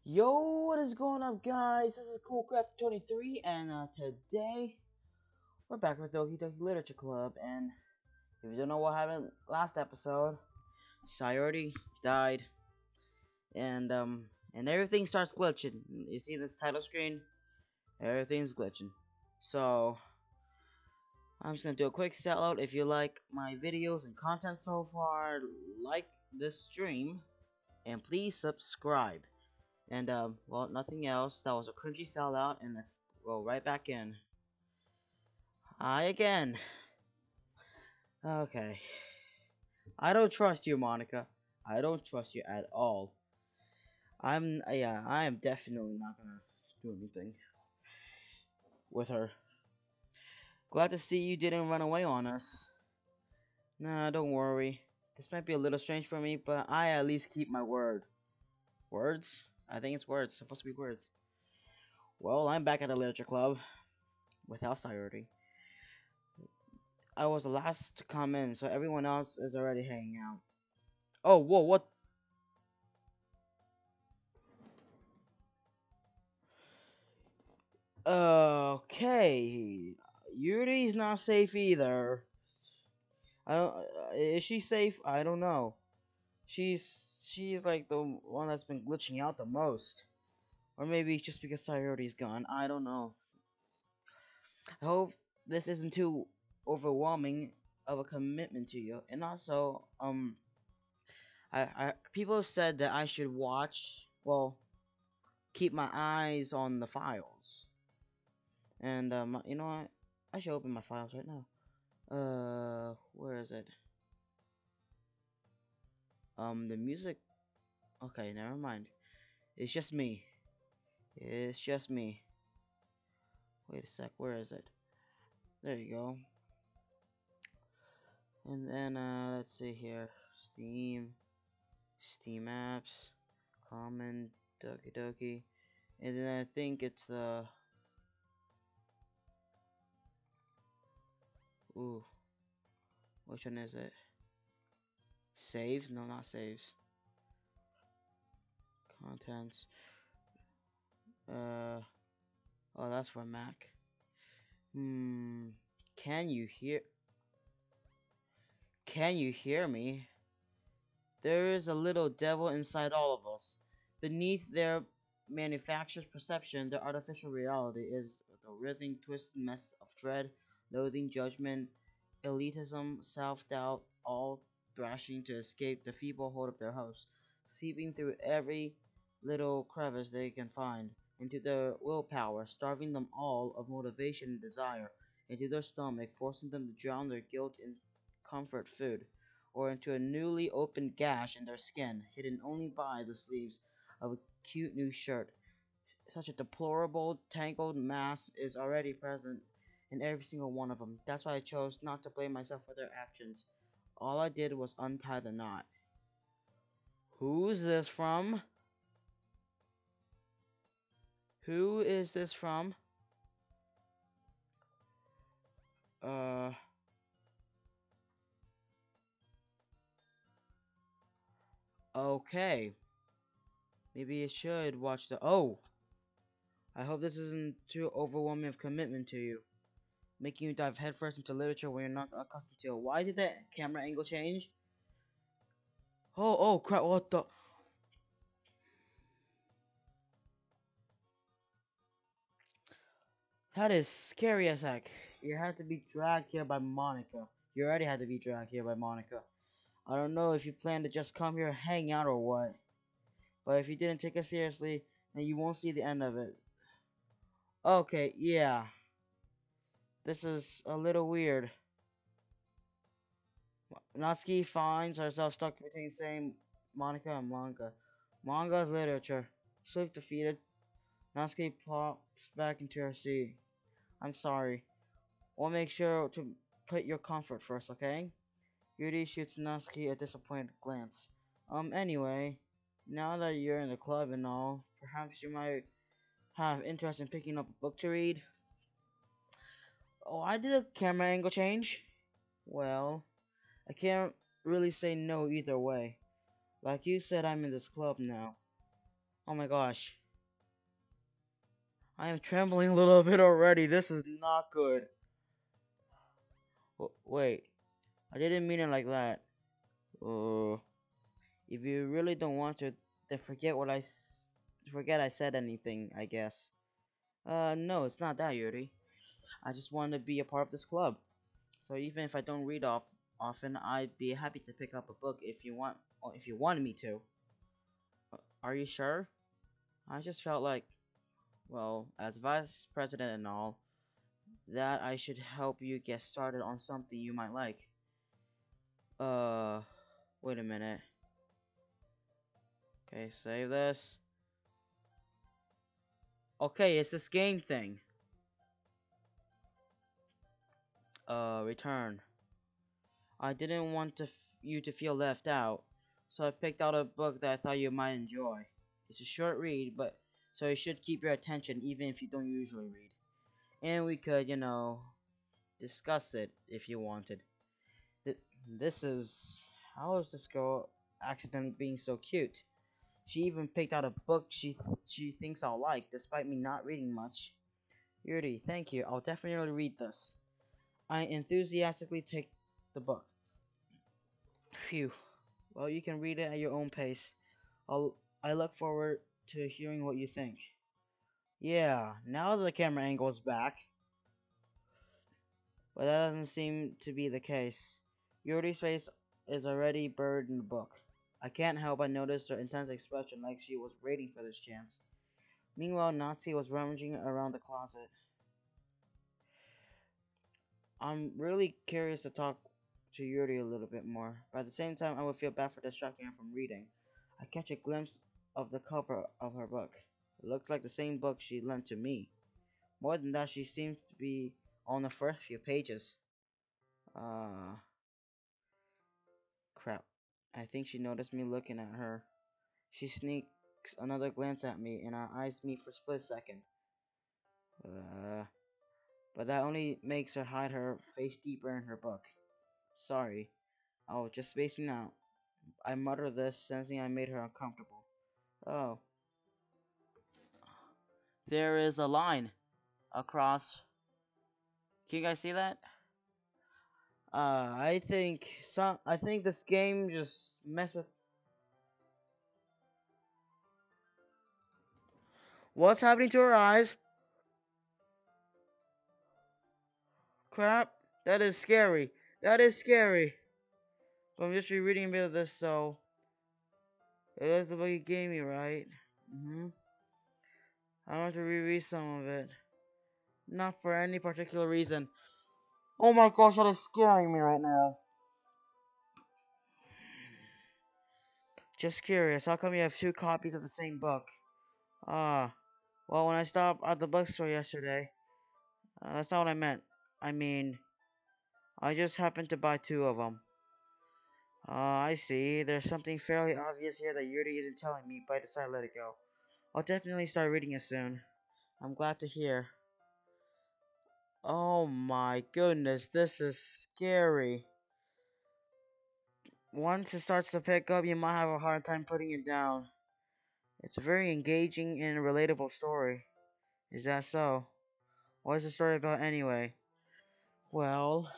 Yo, what is going up, guys? This is CoolCraft23, and today we're back with Doki Doki Literature Club. And if you don't know what happened last episode, Sayori died, and everything starts glitching. You see this title screen? Everything's glitching. So I'm just gonna do a quick sellout. If you like my videos and content so far, like this stream, and please subscribe. And well, nothing else. That was a cringy sellout, and let's go right back in. Hi again. Okay. I don't trust you, Monica. I don't trust you at all. I am definitely not gonna do anything with her. Glad to see you didn't run away on us. Nah, don't worry. This might be a little strange for me, but I at least keep my word. Words? I think it's words. It's supposed to be words. Well, I'm back at the literature club without Sayori. I was the last to come in, so everyone else is already hanging out. Oh, whoa, what? Okay. Yuri's not safe either. I don't. Is she safe? I don't know. She's like the one that's been glitching out the most, or maybe it's just because Sayori's gone. I don't know. I hope this isn't too overwhelming of a commitment to you. And also, people said that I should watch. Well, keep my eyes on the files. And you know what? I should open my files right now. Where is it? The music. Okay, never mind. It's just me. It's just me. Wait a sec. Where is it? There you go. And then let's see here. Steam apps, common, Doki Doki, and then I think it's the. Ooh, which one is it? Saves? No, not saves. Contents. Oh, that's for Mac. Can you hear? Can you hear me? There is a little devil inside all of us. Beneath their manufacturer's perception, their artificial reality is the writhing, twisted mess of dread, loathing, judgment, elitism, self-doubt, all thrashing to escape the feeble hold of their host, seeping through every little crevice they can find, into their willpower, starving them all of motivation and desire, into their stomach, forcing them to drown their guilt in comfort food, or into a newly opened gash in their skin, hidden only by the sleeves of a cute new shirt. Such a deplorable, tangled mass is already present in every single one of them. That's why I chose not to blame myself for their actions. All I did was untie the knot. Who's this from? Who is this from? Okay. Maybe I should watch the. Oh! I hope this isn't too overwhelming of commitment to you, making you dive headfirst into literature when you're not accustomed to. Why did that camera angle change? Oh crap, what the? That is scary as heck. You had to be dragged here by Monica. You already had to be dragged here by Monica. I don't know if you plan to just come here and hang out or what. But if you didn't take it seriously, then you won't see the end of it. Okay, yeah. This is a little weird. Natsuki finds herself stuck between saying Monica and manga. Manga is literature. Swift defeated, Natsuki plops back into her seat. I'm sorry. We'll make sure to put your comfort first, okay? Yuri shoots Natsuki a disappointed glance. Anyway, now that you're in the club and all, perhaps you might have interest in picking up a book to read? Oh, I did a camera angle change? Well, I can't really say no either way. Like you said, I'm in this club now. Oh my gosh. I am trembling a little bit already. This is not good. Wait. I didn't mean it like that. Uh, if you really don't want to, then forget I said anything, I guess. No, it's not that, Yuri. I just want to be a part of this club. So even if I don't read often, I'd be happy to pick up a book if you want, or if you wanted me to. Are you sure? I just felt like, well, as vice president and all, that I should help you get started on something you might like. Uh, wait a minute. Okay, save this. Okay, it's this game thing. Return. I didn't want you to feel left out, so I picked out a book that I thought you might enjoy. It's a short read, but so it should keep your attention even if you don't usually read. And we could, discuss it if you wanted. Th this is how is this girl accidentally being so cute? She even picked out a book she thinks I'll like, despite me not reading much. Yuri, thank you. I'll definitely read this. I enthusiastically take the book. Phew. Well, you can read it at your own pace. I look forward to hearing what you think. Yeah, now the camera angle's back, but that doesn't seem to be the case. Yuri's face is already buried in the book. I can't help but notice her intense expression like she was waiting for this chance. Meanwhile, Nazi was rummaging around the closet. I'm really curious to talk to Yuri a little bit more, but at the same time I would feel bad for distracting her from reading. I catch a glimpse of the cover of her book. It looks like the same book she lent to me. More than that, she seems to be on the first few pages. Uh, crap. I think she noticed me looking at her. She sneaks another glance at me, and our eyes meet for a split second. Uh, but that only makes her hide her face deeper in her book. Sorry, I was just spacing out. I mutter this, sensing I made her uncomfortable. Oh, there is a line across. Can you guys see that? I think this game just messed with. What's happening to her eyes? Crap, that is scary. That is scary. But I'm just rereading a bit of this, so it is the book you gave me, right? I want to reread some of it. Not for any particular reason. Oh my gosh, that is scaring me right now. Just curious, how come you have two copies of the same book? Ah, well, when I stopped at the bookstore yesterday, that's not what I meant. I mean, I just happened to buy two of them. I see. There's something fairly obvious here that Yuri isn't telling me, but I decided to let it go. I'll definitely start reading it soon. I'm glad to hear. Oh my goodness, this is scary. Once it starts to pick up, you might have a hard time putting it down. It's a very engaging and relatable story. Is that so? What is the story about anyway? Well,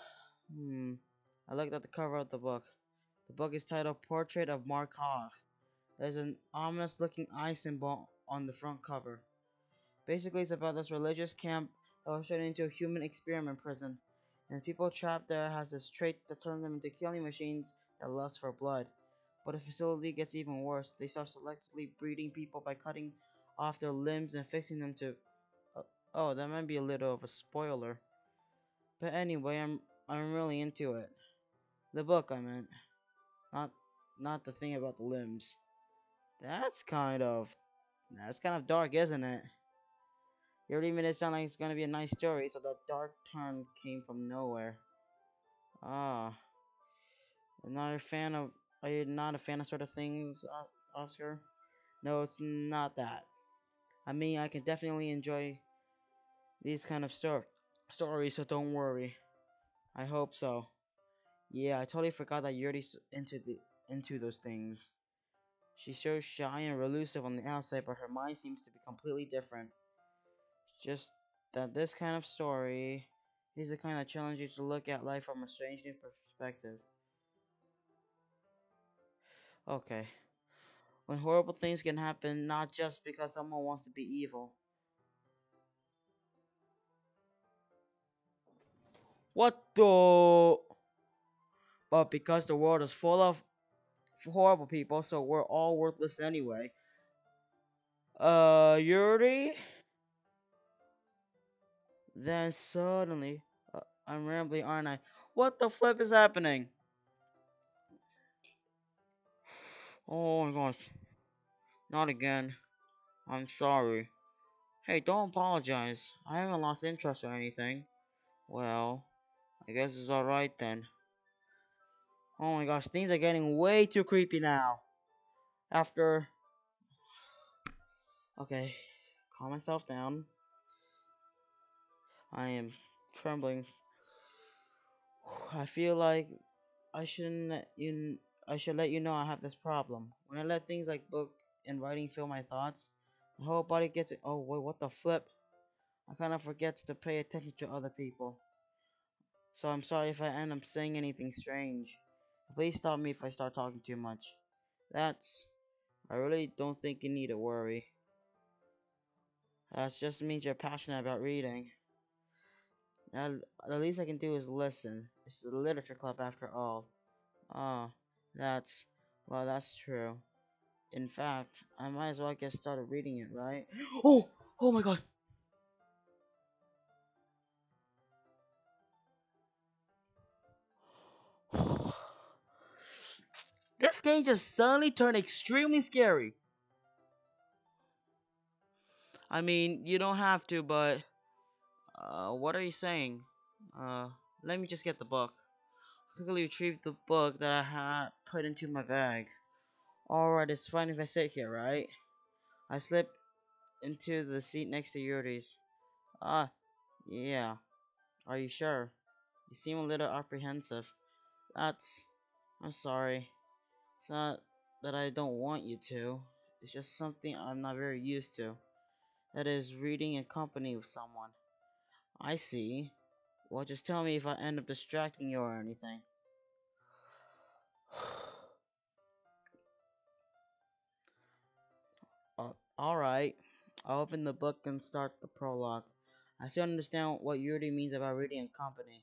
I looked at the cover of the book. The book is titled Portrait of Markov. There's an ominous looking eye symbol on the front cover. Basically, it's about this religious camp that was turned into a human experiment prison, and people trapped there has this trait that turns them into killing machines that lust for blood. But the facility gets even worse. They start selectively breeding people by cutting off their limbs and fixing them to. Oh, that might be a little of a spoiler. But anyway, I'm really into it. The book, I meant, not not the thing about the limbs. That's kind of that's kind of dark, isn't it? You already made it sound like it's gonna be a nice story, so that dark turn came from nowhere. Ah, not a fan of. Are you not a fan of sort of things, Oscar? No, it's not that. I mean, I can definitely enjoy these kind of stories, so don't worry. I hope so. Yeah, I totally forgot that you're already into those things. She's so shy and elusive on the outside, but her mind seems to be completely different. Just that this kind of story is the kind that challenges you to look at life from a strange new perspective. Okay. When horrible things can happen not just because someone wants to be evil. What the? But because the world is full of horrible people, so we're all worthless anyway. Yuri? Then suddenly, I'm rambling, aren't I? What the flip is happening? Oh my gosh, not again. I'm sorry. Hey, don't apologize. I haven't lost interest or anything. Well, I guess it's alright then. Oh my gosh, things are getting way too creepy now. After. Okay, calm myself down. I am trembling. I feel like I shouldn't let you. I should let you know I have this problem. When I let things like book and writing fill my thoughts, my whole body gets it. Oh wait, what the flip? I kind of forgets to pay attention to other people. So I'm sorry if I end up saying anything strange. Please stop me if I start talking too much. That's. I really don't think you need to worry. That just means you're passionate about reading. Now, the least I can do is listen. It's a literature club after all. Ah, that's. Well, that's true. In fact, I might as well get started reading it, right? Oh! Oh my god! This game just suddenly turned extremely scary. I mean, you don't have to, but what are you saying? Uh, let me just get the book. Quickly retrieve the book that I had put into my bag. Alright, it's fine if I sit here, right? I slip into the seat next to Yuri's. Ah, yeah. Are you sure? You seem a little apprehensive. That's. I'm sorry. It's not that I don't want you to. It's just something I'm not very used to. That is, reading in company with someone. I see. Well, just tell me if I end up distracting you or anything. Alright. I'll open the book and start the prologue. I still understand what Yuri means about reading in company,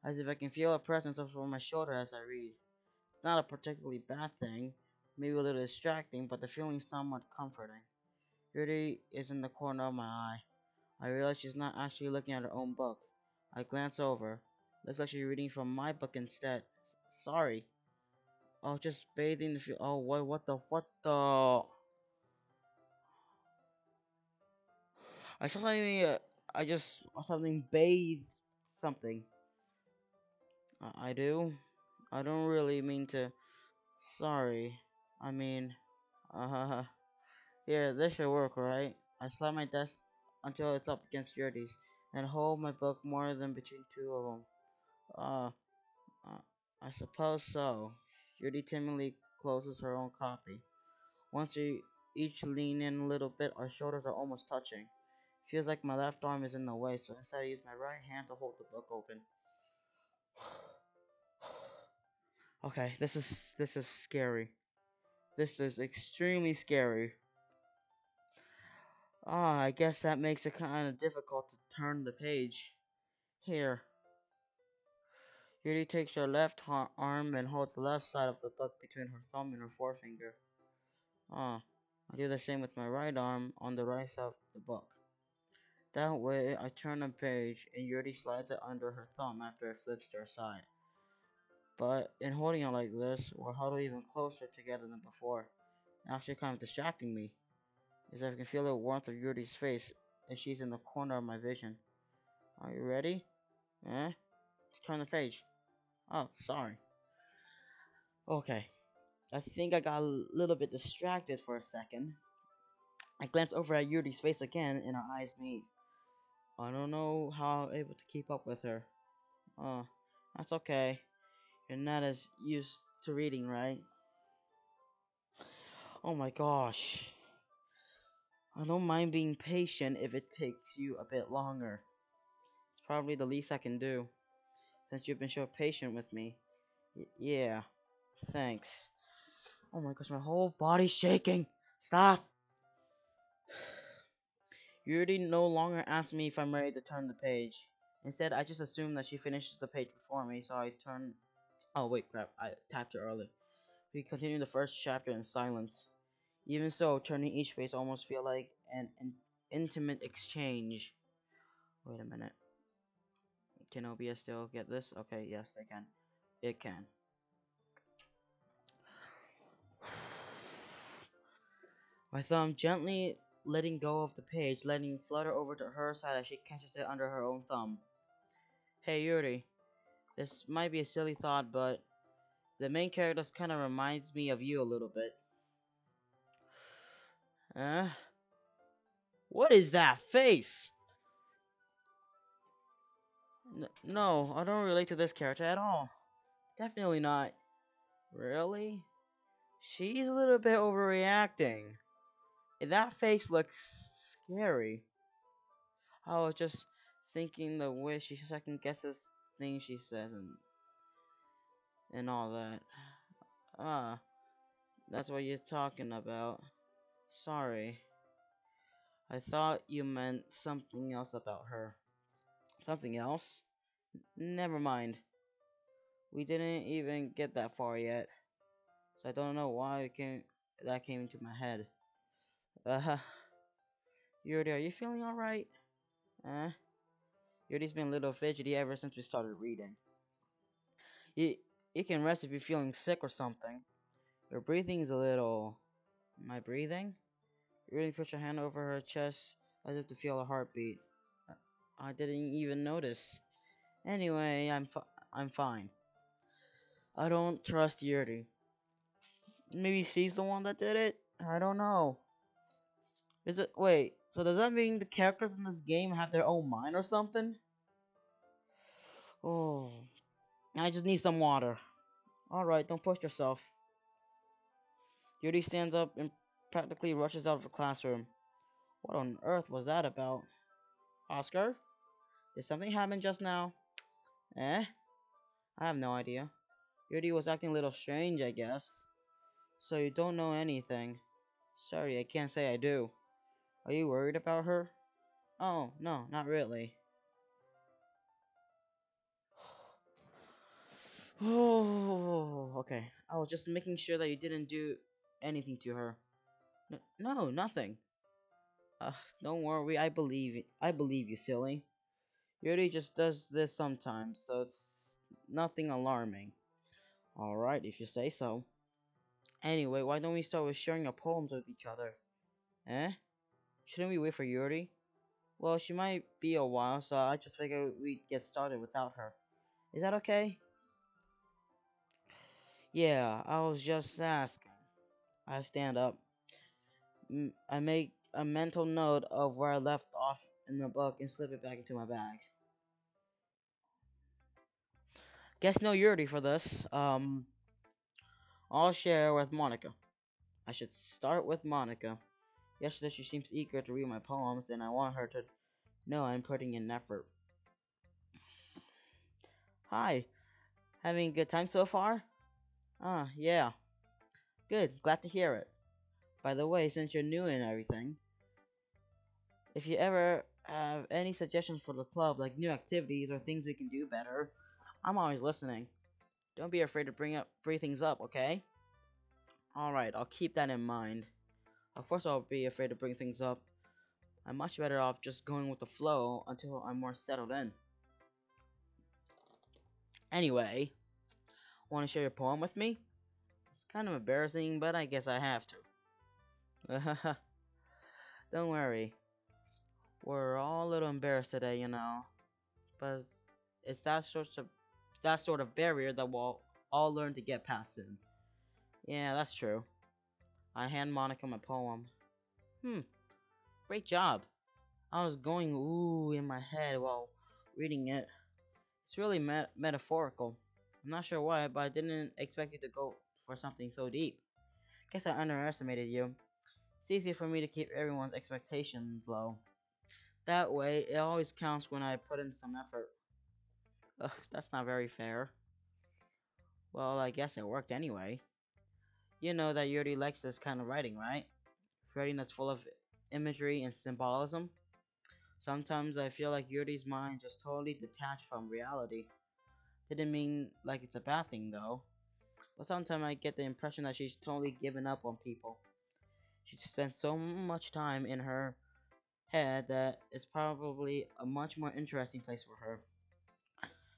as if I can feel a presence over my shoulder as I read. It's not a particularly bad thing, maybe a little distracting, but the feeling's somewhat comforting. Yuri is in the corner of my eye. I realize she's not actually looking at her own book. I glance over. Looks like she's reading from my book instead. Sorry. Oh, just bathing the feel. Oh, what the? I saw something. I just saw something bathed something. I do. I don't really mean to. Sorry. I mean, uh, here, this should work, right? I slide my desk until it's up against Yuri's, and hold my book more than between two of them. Uh, uh I suppose so. Yuri timidly closes her own copy. Once we each lean in a little bit, our shoulders are almost touching. Feels like my left arm is in the way, so instead I use my right hand to hold the book open. Okay, this is scary. This is extremely scary. Ah, I guess that makes it kind of difficult to turn the page. Here, Yuri takes her left arm and holds the left side of the book between her thumb and her forefinger. Ah, I do the same with my right arm on the right side of the book. That way, I turn the page and Yuri slides it under her thumb after it flips to her side. But in holding it like this, we're huddled even closer together than before. Actually kind of distracting me, as I can feel the warmth of Yuri's face as she's in the corner of my vision. Are you ready? Eh? Turn the page. Oh, sorry. Okay. I think I got a little bit distracted for a second. I glance over at Yuri's face again and our eyes meet. I don't know how I'm able to keep up with her. Oh, that's okay. You're not as used to reading, right? Oh my gosh. I don't mind being patient if it takes you a bit longer. It's probably the least I can do, since you've been so patient with me. Yeah, thanks. Oh my gosh, my whole body's shaking. Stop! Yuri no longer asks me if I'm ready to turn the page. Instead, I just assume that she finishes the page before me, so I turn. Oh wait, crap! I tapped her early. We continue the first chapter in silence. Even so, turning each page almost feel like an intimate exchange. Wait a minute. Can OBS still get this? Okay, yes, they can. It can. My thumb gently letting go of the page, letting it flutter over to her side as she catches it under her own thumb. Hey Yuri, this might be a silly thought, but the main character kind of reminds me of you a little bit. Huh? What is that face? No, I don't relate to this character at all. Definitely not. Really? She's a little bit overreacting. That face looks scary. I was just thinking the way she second guesses things she says and all that. Ah, that's what you're talking about. Sorry. I thought you meant something else about her. Something else? Never mind. We didn't even get that far yet. So I don't know why that came into my head. Uh, Yuri, are you feeling alright? Eh? Yuri's been a little fidgety ever since we started reading. You, you can rest if you're feeling sick or something. Your breathing is a little... My breathing? You really put your hand over her chest as if to feel her heartbeat. I didn't even notice. Anyway, I'm fine. I don't trust Yuri. Maybe she's the one that did it? I don't know. Is it... Wait, so does that mean the characters in this game have their own mind or something? Oh, I just need some water. Alright, don't push yourself. Yuri stands up and practically rushes out of the classroom. What on earth was that about? Oscar? Did something happen just now? Eh? I have no idea. Yuri was acting a little strange, I guess. So you don't know anything. Sorry, I can't say I do. Are you worried about her? Oh, no, not really. Oh, okay. I was just making sure that you didn't do anything to her. No, nothing. Uh, don't worry, I believe you, silly. Yuri just does this sometimes, so it's nothing alarming. Alright, if you say so. Anyway, why don't we start with sharing our poems with each other? Eh? Shouldn't we wait for Yuri? Well, she might be a while, so I just figured we'd get started without her. Is that okay? Yeah, I was just asking. I stand up. I make a mental note of where I left off in the book and slip it back into my bag. Guess no Yuri for this. I'll share with Monica. I should start with Monica. Yesterday she seems eager to read my poems and I want her to know I'm putting in effort. Hi, having a good time so far? Ah, yeah. Good, glad to hear it. By the way, since you're new and everything, if you ever have any suggestions for the club, like new activities or things we can do better, I'm always listening. Don't be afraid to bring things up, okay? Alright, I'll keep that in mind. Of course I'll be afraid to bring things up. I'm much better off just going with the flow until I'm more settled in. Anyway, want to share your poem with me? It's kind of embarrassing, but I guess I have to. Don't worry. We're all a little embarrassed today, you know. But it's that sort of barrier that we'll all learn to get past soon. Yeah, that's true. I hand Monica my poem. Great job. I was going ooh in my head while reading it. It's really metaphorical. I'm not sure why, but I didn't expect you to go for something so deep. Guess I underestimated you. It's easy for me to keep everyone's expectations low. That way, it always counts when I put in some effort. Ugh, that's not very fair. Well, I guess it worked anyway. You know that Yuri likes this kind of writing, right? Writing that's full of imagery and symbolism. Sometimes I feel like Yuri's mind just totally detached from reality. Didn't mean like it's a bad thing though. But sometimes I get the impression that she's totally given up on people. She spends so much time in her head that it's probably a much more interesting place for her.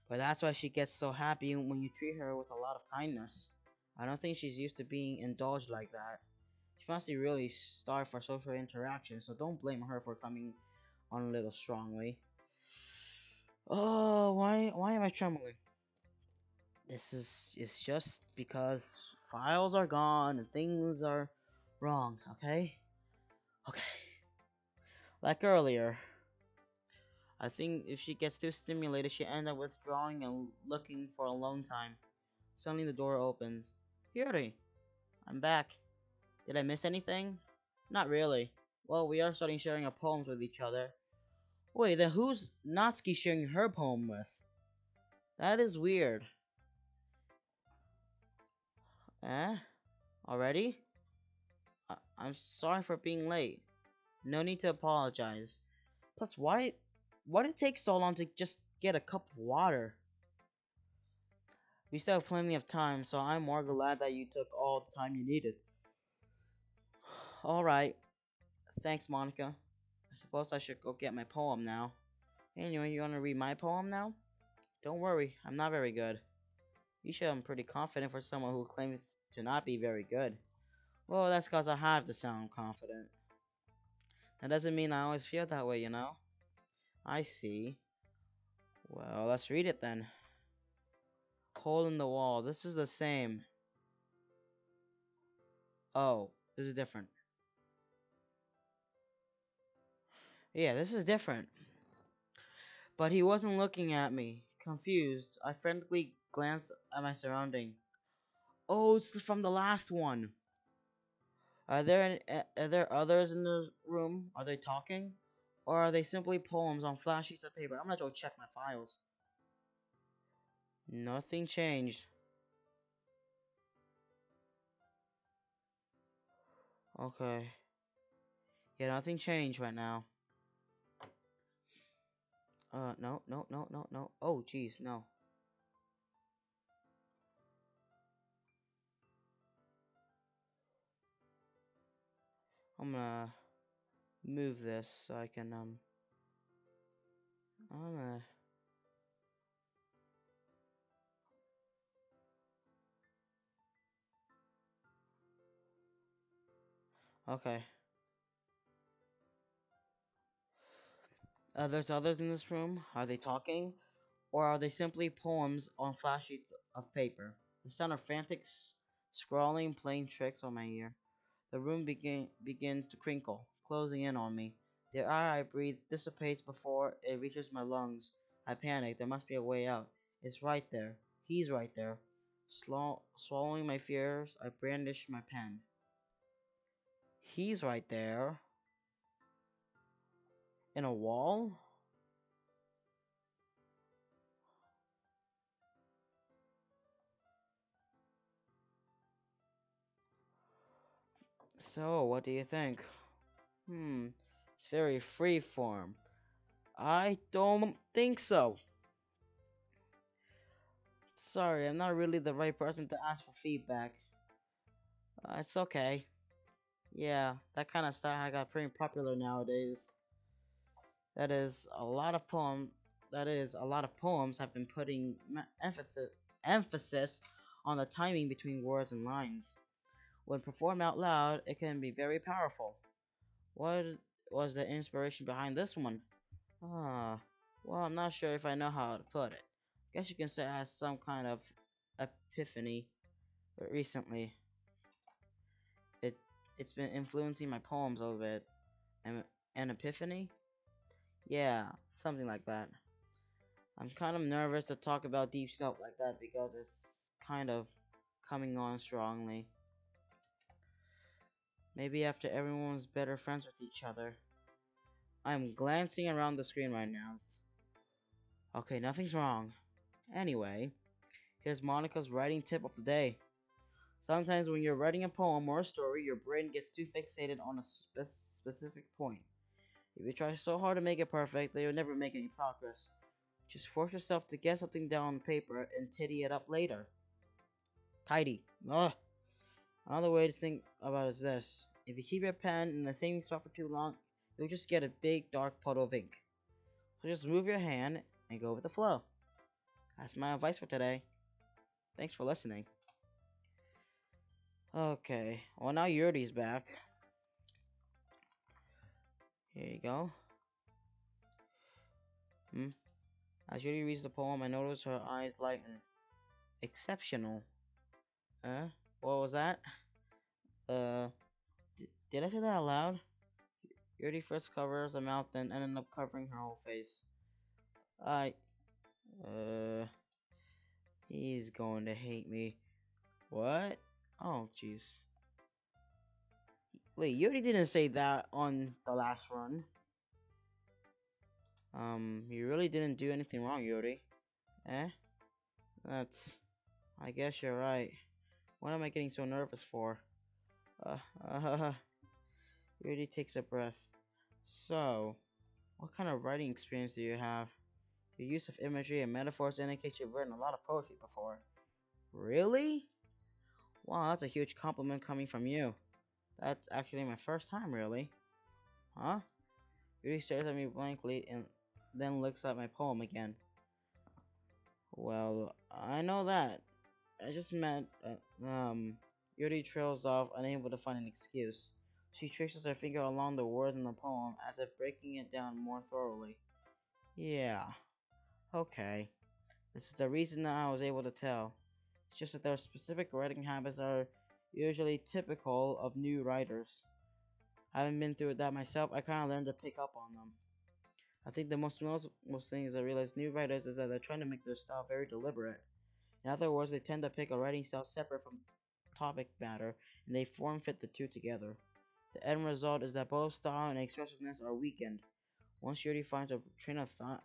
But that's why she gets so happy when you treat her with a lot of kindness. I don't think she's used to being indulged like that. She must be really starved for social interaction, so don't blame her for coming on a little strongly. Oh, why am I trembling? This is it's just because files are gone and things are wrong, okay? Okay. Like earlier, I think if she gets too stimulated, she ends up withdrawing and looking for alone time. Suddenly the door opens. Yuri, I'm back. Did I miss anything? Not really. Well, we are starting sharing our poems with each other. Wait, then who's Natsuki sharing her poem with? That is weird. Eh? Already? I'm sorry for being late. No need to apologize. Plus, why did it take so long to just get a cup of water? We still have plenty of time, so I'm more glad that you took all the time you needed. Alright. Thanks, Monica. I suppose I should go get my poem now. Anyway, you wanna read my poem now? Don't worry, I'm not very good. You should I'm pretty confident for someone who claims to not be very good. Well, that's cause I have to sound confident. That doesn't mean I always feel that way, you know? I see. Well, let's read it then. Hole in the wall. This is the same. Oh, this is different. Yeah, this is different. But he wasn't looking at me. Confused, I frantically glanced at my surrounding. Oh, it's from the last one. Are there others in the room? Are they talking? Or are they simply poems on flat sheets of paper? I'm gonna go check my files. Nothing changed. Okay. Yeah, nothing changed right now. No, no, no, no, no. Oh, jeez, no. I'm gonna move this so I can, I'm gonna... Okay. There's others in this room. Are they talking? Or are they simply poems on flat sheets of paper? The sound of frantic scrawling playing tricks on my ear. The room begins to crinkle, closing in on me. The air I breathe dissipates before it reaches my lungs. I panic. There must be a way out. It's right there. He's right there. Swallowing my fears, I brandish my pen. He's right there. In a wall? So, what do you think? It's very freeform. I don't think so. Sorry, I'm not really the right person to ask for feedback. It's okay. Yeah, that kind of style got pretty popular nowadays. That is a lot of poem. That is a lot of poems have been putting emphasis on the timing between words and lines. When performed out loud, it can be very powerful. What was the inspiration behind this one? Ah, well, I'm not sure if I know how to put it. Guess you can say I had some kind of epiphany recently. It it's been influencing my poems a little bit. An epiphany? Yeah, something like that. I'm kind of nervous to talk about deep stuff like that because it's kind of coming on strongly. Maybe after everyone's better friends with each other. I'm glancing around the screen right now. Okay, nothing's wrong. Anyway, here's Monica's writing tip of the day. Sometimes when you're writing a poem or a story, your brain gets too fixated on a specific point. If you try so hard to make it perfect, then you'll never make any progress. Just force yourself to get something down on paper and tidy it up later. Tidy. Ugh. Another way to think about it is this. If you keep your pen in the same spot for too long, you'll just get a big dark puddle of ink. So just move your hand and go with the flow. That's my advice for today. Thanks for listening. Okay, well now Yuri's back. Here you go. As Yuri reads the poem, I notice her eyes lighten. Exceptional. What was that? Uh, did I say that out loud? Yuri first covers her mouth, then ended up covering her whole face. Uh, he's going to hate me. What? Oh, jeez. Wait, Yuri didn't say that on the last run. You really didn't do anything wrong, Yuri. Eh? I guess you're right. What am I getting so nervous for? Uh, uh, Yuri takes a breath. So, what kind of writing experience do you have? Your use of imagery and metaphors indicates you've written a lot of poetry before. Really? Wow, that's a huge compliment coming from you. That's actually my first time, really. Huh? Yuri stares at me blankly and then looks at my poem again. Well, I know that. I just meant, Yuri trails off, unable to find an excuse. She traces her finger along the words in the poem, as if breaking it down more thoroughly. Yeah, okay. This is the reason that I was able to tell. It's just that their specific writing habits are usually typical of new writers. Having been through that myself, I kind of learned to pick up on them. I think the most things I realize new writers is that they're trying to make their style very deliberate. In other words, they tend to pick a writing style separate from topic matter, and they form fit the two together. The end result is that both style and expressiveness are weakened. Once Yuri finds a train of thought,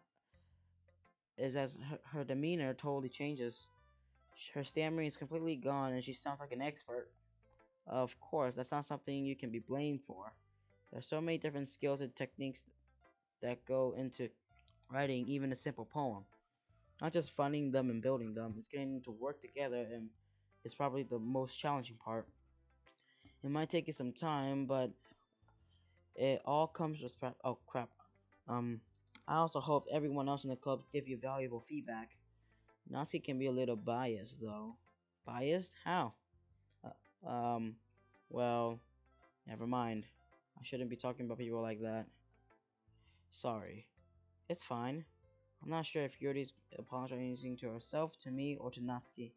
is as her demeanor totally changes. Her stammering is completely gone, and she sounds like an expert. Of course, that's not something you can be blamed for. There are so many different skills and techniques that go into writing even a simple poem. Not just finding them and building them, it's getting them to work together, and it's probably the most challenging part. It might take you some time, but it all comes with oh crap. I also hope everyone else in the club give you valuable feedback. Natsuki can be a little biased though. Biased? How? Uh, um, well, never mind. I shouldn't be talking about people like that. Sorry. It's fine. I'm not sure if Yuri's apologizing to herself, to me, or to Natsuki.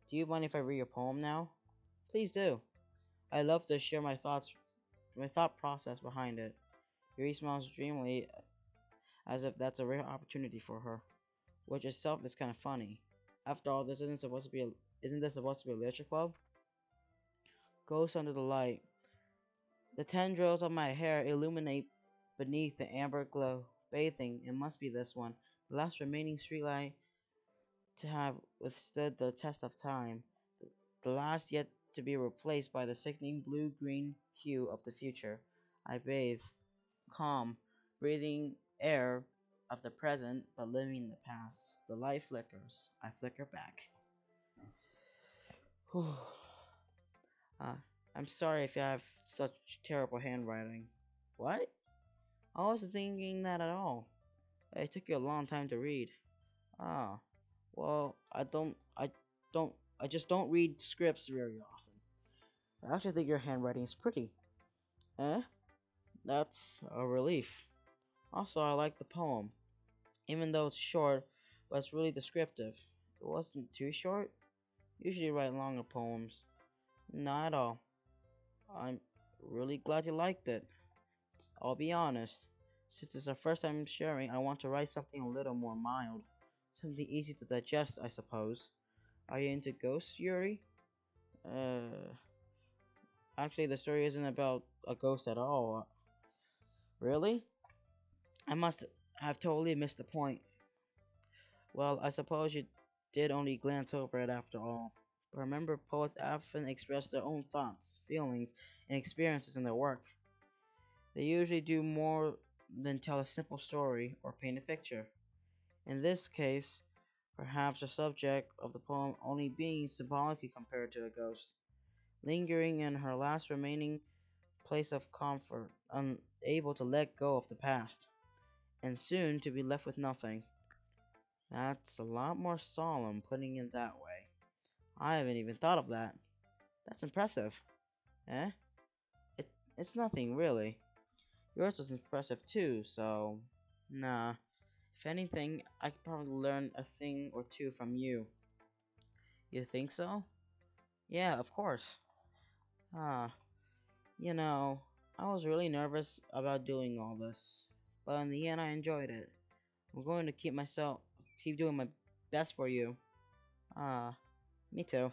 Do you mind if I read your poem now? Please do. I love to share my thought process behind it. Yuri smiles dreamily, as if that's a rare opportunity for her, which itself is kind of funny. After all, isn't this supposed to be a literature club? Ghost under the light. The tendrils of my hair illuminate beneath the amber glow. Bathing, it must be this one, the last remaining streetlight to have withstood the test of time, the last yet to be replaced by the sickening blue-green hue of the future. I bathe, calm, breathing air of the present, but living the past. The light flickers. I flicker back. Whew. I'm sorry if you have such terrible handwriting. What? I wasn't thinking that at all. It took you a long time to read. Ah, well, I just don't read scripts very often. I actually think your handwriting is pretty. Eh? That's a relief. Also, I like the poem. Even though it's short, but it's really descriptive. It wasn't too short. Usually write longer poems. Not at all. I'm really glad you liked it. I'll be honest. Since it's our first time sharing, I want to write something a little more mild. Something easy to digest, I suppose. Are you into ghosts, Yuri? Actually, the story isn't about a ghost at all. Really? I must have totally missed the point. Well, I suppose you did only glance over it after all. But remember, poets often express their own thoughts, feelings, and experiences in their work. They usually do more than tell a simple story or paint a picture. In this case, perhaps the subject of the poem only being symbolically compared to a ghost, lingering in her last remaining place of comfort, unable to let go of the past, and soon to be left with nothing. That's a lot more solemn putting it that way. I haven't even thought of that. That's impressive. Eh? It, it's nothing, really. Yours was impressive too, so... Nah. If anything, I could probably learn a thing or two from you. You think so? Yeah, of course. Ah, you know, I was really nervous about doing all this, but in the end I enjoyed it. I'm going to keep doing my best for you. Ah, me too.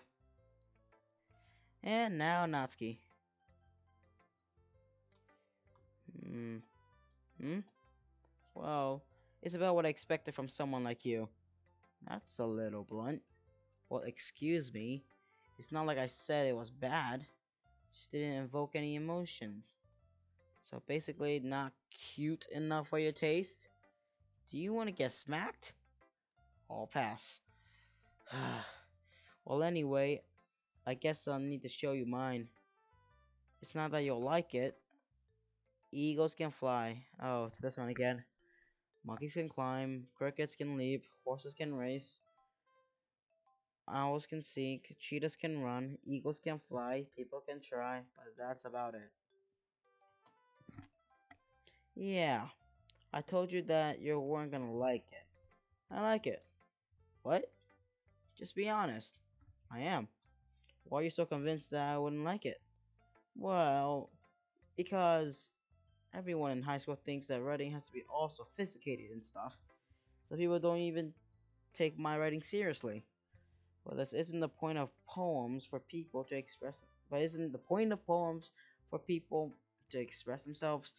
And now Natsuki. Hmm. Hmm? Well, it's about what I expected from someone like you. That's a little blunt. Well, excuse me. It's not like I said it was bad. Just didn't invoke any emotions. So basically, not cute enough for your taste? Do you want to get smacked? I'll pass. Well, anyway, I guess I'll need to show you mine. It's not that you'll like it. Eagles can fly. Oh, it's this one again. Monkeys can climb, crickets can leap, horses can race, owls can sing, cheetahs can run, eagles can fly, people can try, but that's about it. Yeah, I told you that you weren't gonna like it. I like it. What? Just be honest. I am. Why are you so convinced that I wouldn't like it? Well, because everyone in high school thinks that writing has to be all sophisticated and stuff. So people don't even take my writing seriously. Well, this isn't the point of poems for people to express. But isn't the point of poems for people to express themselves?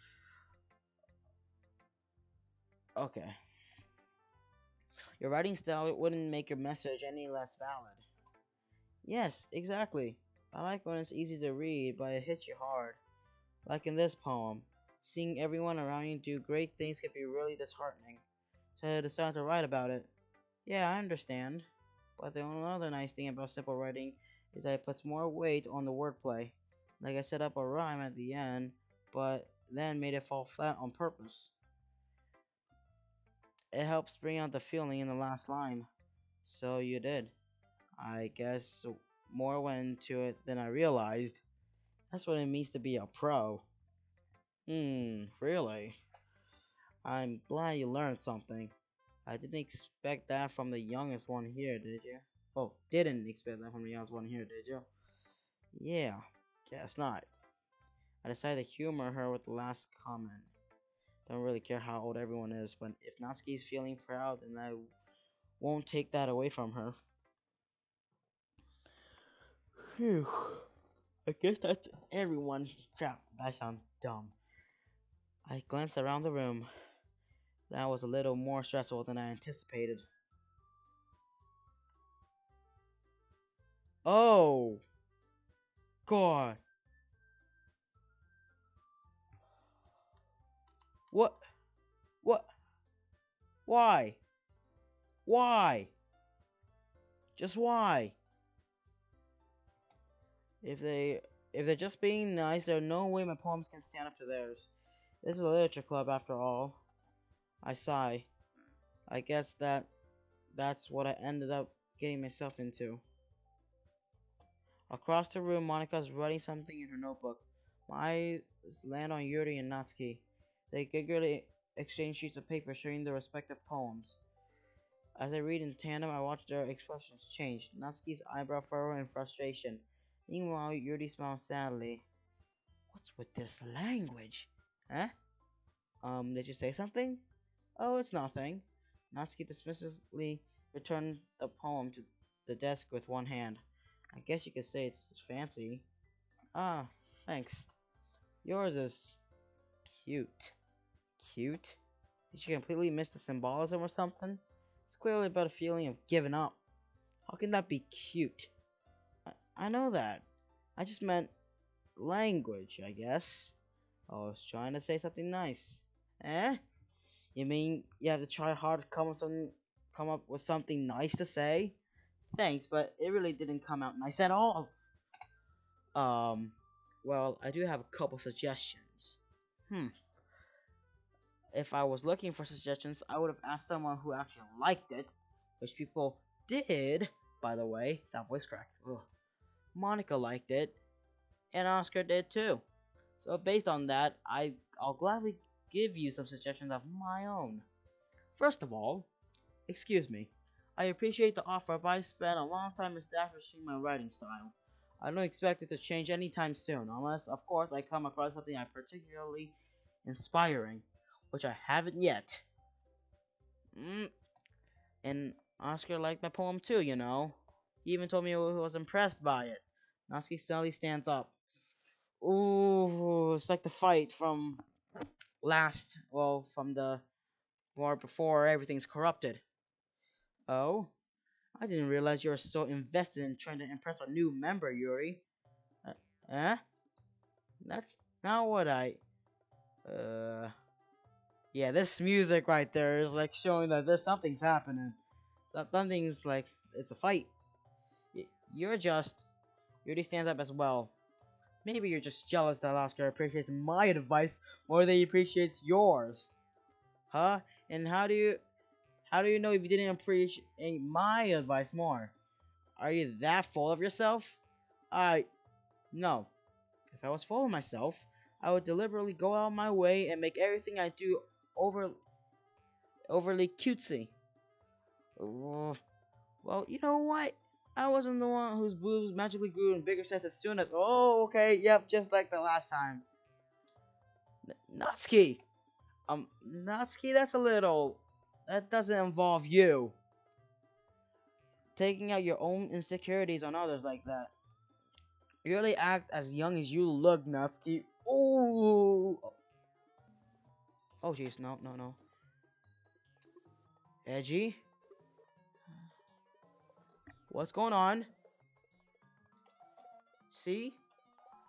Okay. Your writing style wouldn't make your message any less valid. Yes, exactly. I like when it's easy to read, but it hits you hard. Like in this poem, seeing everyone around you do great things can be really disheartening. So I decided to write about it. Yeah, I understand. But the only other nice thing about simple writing is that it puts more weight on the wordplay. Like I set up a rhyme at the end, but then made it fall flat on purpose. It helps bring out the feeling in the last line. So you did. I guess more went into it than I realized. That's what it means to be a pro. Really? I'm glad you learned something. I didn't expect that from the youngest one here, did you? Oh, didn't expect that from the youngest one here, did you? Yeah, guess not. I decided to humor her with the last comment. Don't really care how old everyone is, but if Natsuki's feeling proud, then I won't take that away from her. Phew. I guess that's everyone. Crap, that sounds dumb. I glanced around the room. That was a little more stressful than I anticipated. Oh, God. What? What? Why? Why? Just why? If they if they're just being nice, there's no way my poems can stand up to theirs. This is a literature club after all. I sigh. I guess that's what I ended up getting myself into. Across the room, Monika's writing something in her notebook. My eyes land on Yuri and Natsuki. They eagerly exchange sheets of paper sharing their respective poems. As I read in tandem, I watch their expressions change. Natsuki's eyebrow furrow in frustration. Meanwhile, Yuri smiles sadly. What's with this language? Huh? Did you say something? Oh, it's nothing. Natsuki dismissively returned the poem to the desk with one hand. I guess you could say it's fancy. Ah, Thanks. Yours is cute. Cute? Did you completely miss the symbolism or something? It's clearly about a feeling of giving up. How can that be cute? I know that. I just meant language, I guess. I was trying to say something nice. Eh? You mean you have to try hard to come up with something nice to say? Thanks, but it really didn't come out nice at all. Um, well, I do have a couple suggestions. Hmm. If I was looking for suggestions, I would have asked someone who actually liked it, which people did, by the way. That voice cracked. Ugh. Monica liked it, and Oscar did too. So based on that, I'll gladly give you some suggestions of my own. First of all, excuse me. I appreciate the offer, but I spent a long time establishing my writing style. I don't expect it to change anytime soon, unless, of course, I come across something I particularly inspiring, which I haven't yet. Mm, and Oscar liked my poem too, you know. He even told me he was impressed by it. Natsuki suddenly stands up. Ooh, it's like the fight from from the war before everything's corrupted. Oh? I didn't realize you were so invested in trying to impress a new member, Yuri. Uh, eh? That's not what I. Uh. Yeah, this music right there is like showing that there's something's happening. That something's like it's a fight. You're just. Yuri stands up as well. Maybe you're just jealous that Oscar appreciates my advice more than he appreciates yours. Huh? And how do you know if you didn't appreciate my advice more? Are you that full of yourself? I no. If I was full of myself, I would deliberately go out of my way and make everything I do over overly cutesy. Ugh. Well, you know what? I wasn't the one whose boobs magically grew in bigger size as soon as. Oh, okay, yep, just like the last time. Natsuki! Natsuki, that's a little. That doesn't involve you. Taking out your own insecurities on others like that. You really act as young as you look, Natsuki. Ooh! Oh, jeez, no, no, no. Edgy? What's going on? See?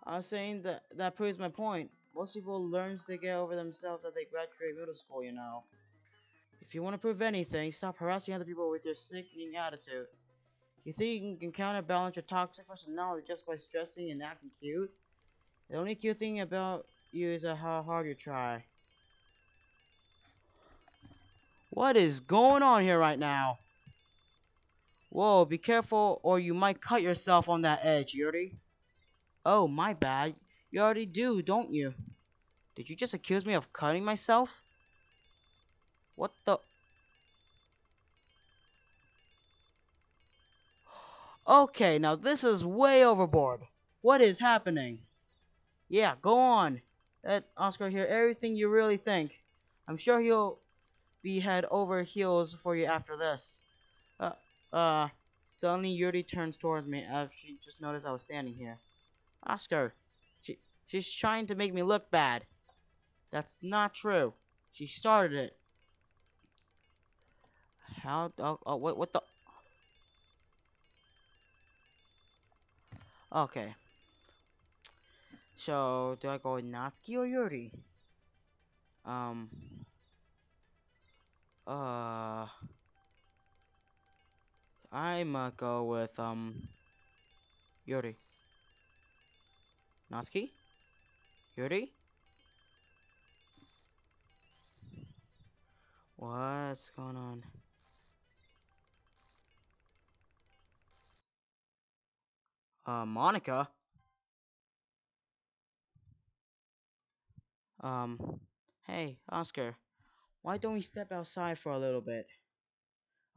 I was saying that proves my point. Most people learn to get over themselves as they graduate middle school, you know. If you want to prove anything, stop harassing other people with your sickening attitude. You think you can counterbalance your toxic personality just by stressing and acting cute? The only cute thing about you is how hard you try. What is going on here right now? Whoa, be careful or you might cut yourself on that edge, Yuri. Oh, my bad. You already do, don't you? Did you just accuse me of cutting myself? What the? Okay, now this is way overboard. What is happening? Yeah, go on. Let Oscar hear everything you really think. I'm sure he'll be head over heels for you after this. Uh, uh, suddenly Yuri turns towards me as she just noticed I was standing here. Oscar, she's trying to make me look bad. That's not true. She started it. How? What the? Okay. So, do I go with Natsuki or Yuri? Um, uh, I'ma go with, Yuri. Natsuki? Yuri? What's going on? Monica? Um, hey, Oscar, why don't we step outside for a little bit?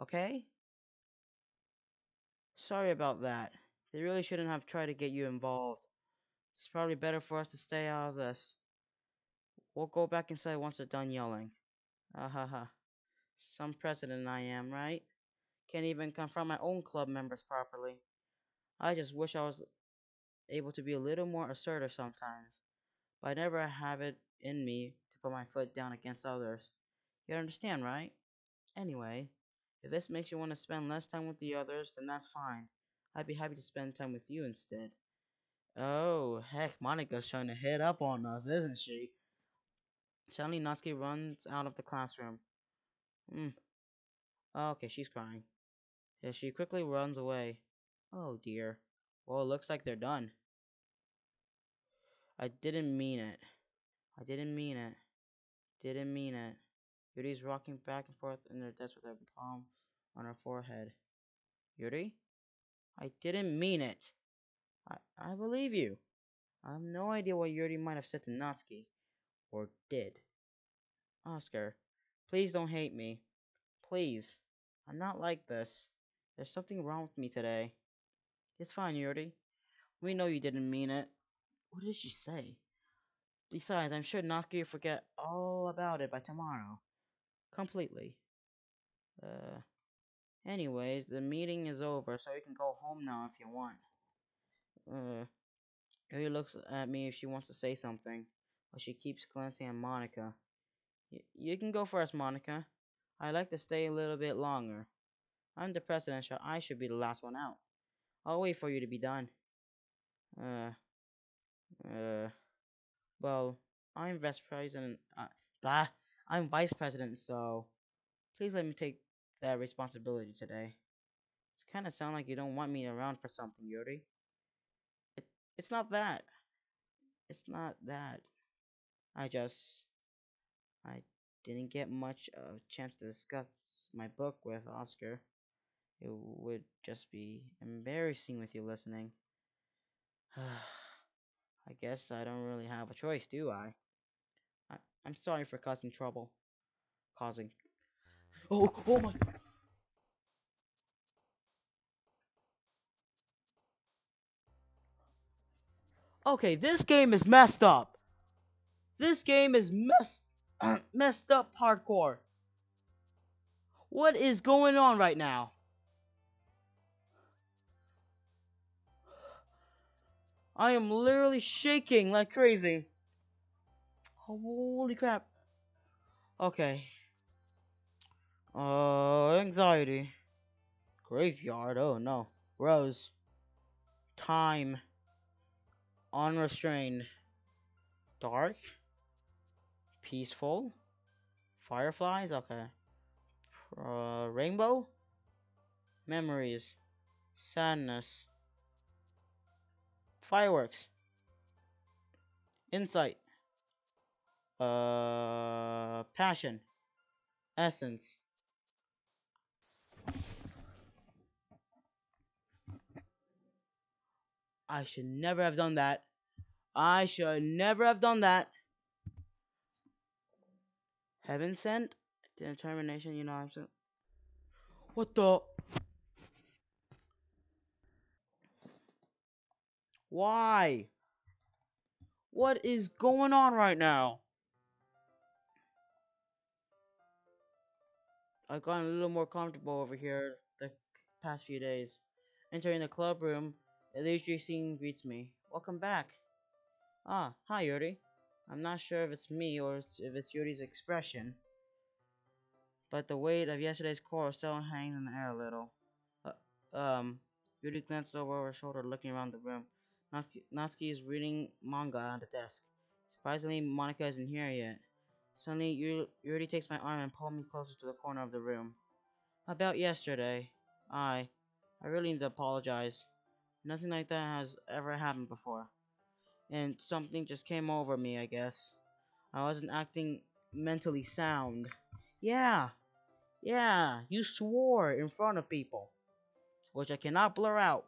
Okay? Sorry about that. They really shouldn't have tried to get you involved. It's probably better for us to stay out of this. We'll go back inside once they're done yelling. Ah ha ha. Some president I am, right? Can't even confront my own club members properly. I just wish I was able to be a little more assertive sometimes, but I never have it in me to put my foot down against others. You understand, right? Anyway, if this makes you want to spend less time with the others, then that's fine. I'd be happy to spend time with you instead. Oh, heck, Monica's trying to hit up on us, isn't she? Suddenly, Natsuki runs out of the classroom. Hmm. Oh, okay, she's crying. Yeah, she quickly runs away. Oh dear. Well, it looks like they're done. I didn't mean it. I didn't mean it. Didn't mean it. Yuri's rocking back and forth in her desk with her palm on her forehead. Yuri? I didn't mean it. I believe you. I have no idea what Yuri might have said to Natsuki. Or did. Oscar, please don't hate me. Please. I'm not like this. There's something wrong with me today. It's fine, Yuri. We know you didn't mean it. What did she say? Besides, I'm sure Natsuki will forget all about it by tomorrow. Completely. Uh, anyways, the meeting is over, so you can go home now if you want. Uh, Yuri looks at me if she wants to say something, but she keeps glancing at Monica. You can go first, Monica. I'd like to stay a little bit longer. I'm the president, so I should be the last one out. I'll wait for you to be done. Uh, uh, well, I'm vice president. Blah. I'm vice president, so please let me take that responsibility today. It's kind of sound like you don't want me around for something, Yuri. It, it's not that. It's not that. I just, I didn't get much of a chance to discuss my book with Oscar. It would just be embarrassing with you listening. I guess I don't really have a choice, do I? I'm sorry for causing trouble. Causing. Oh my. Okay, this game is messed up. This game is messed up hardcore. What is going on right now? I am literally shaking like crazy. Holy crap. Okay. Anxiety. Graveyard. Oh no. Rose. Time. Unrestrained. Dark. Peaceful. Fireflies. Okay. Rainbow. Memories. Sadness. Fireworks. Insight. Passion. Essence. I should never have done that. I should never have done that. Heaven sent? Determination, you know I'm saying. What the? Why? What is going on right now? I've gotten a little more comfortable over here the past few days. Entering the club room, a leisurely scene greets me. Welcome back. Ah, hi Yuri. I'm not sure if it's me or if it's Yuri's expression, but the weight of yesterday's core still hangs in the air a little. Uh, um, Yuri glances over her shoulder, looking around the room. Natsuki is reading manga on the desk. Surprisingly, Monica isn't here yet. Suddenly, Yuri takes my arm and pulls me closer to the corner of the room. About yesterday, I really need to apologize. Nothing like that has ever happened before. And something just came over me, I guess. I wasn't acting mentally sound. Yeah, yeah, you swore in front of people, which I cannot blur out.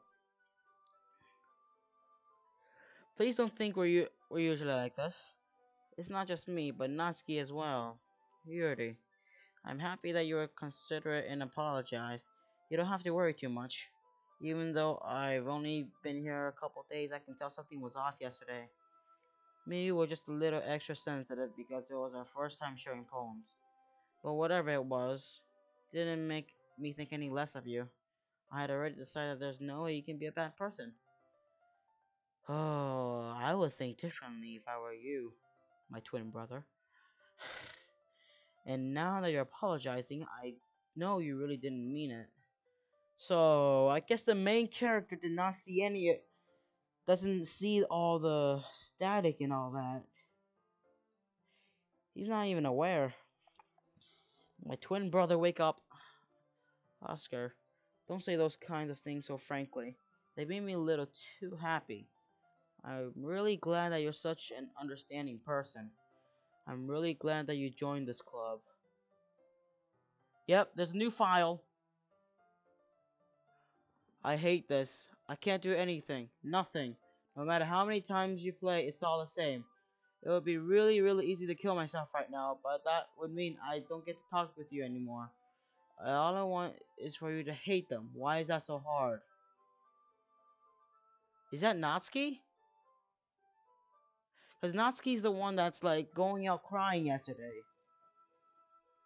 Please don't think we're usually like this. It's not just me, but Natsuki as well. Yuri, I'm happy that you were considerate and apologized. You don't have to worry too much. Even though I've only been here a couple days, I can tell something was off yesterday. Maybe we're just a little extra sensitive because it was our first time sharing poems. But whatever it was, didn't make me think any less of you. I had already decided there's no way you can be a bad person. Oh, I would think differently if I were you, my twin brother. And now that you're apologizing, I know you really didn't mean it. So, I guess the main character did not see doesn't see all the static and all that. He's not even aware. My twin brother, wake up. Oscar, don't say those kinds of things so frankly. They made me a little too happy. I'm really glad that you're such an understanding person. I'm really glad that you joined this club. Yep, there's a new file. I hate this. I can't do anything. Nothing. No matter how many times you play, it's all the same. It would be really, really easy to kill myself right now, but that would mean I don't get to talk with you anymore. All I want is for you to hate them. Why is that so hard? Is that Natsuki? Because Natsuki's the one that's like going out crying yesterday.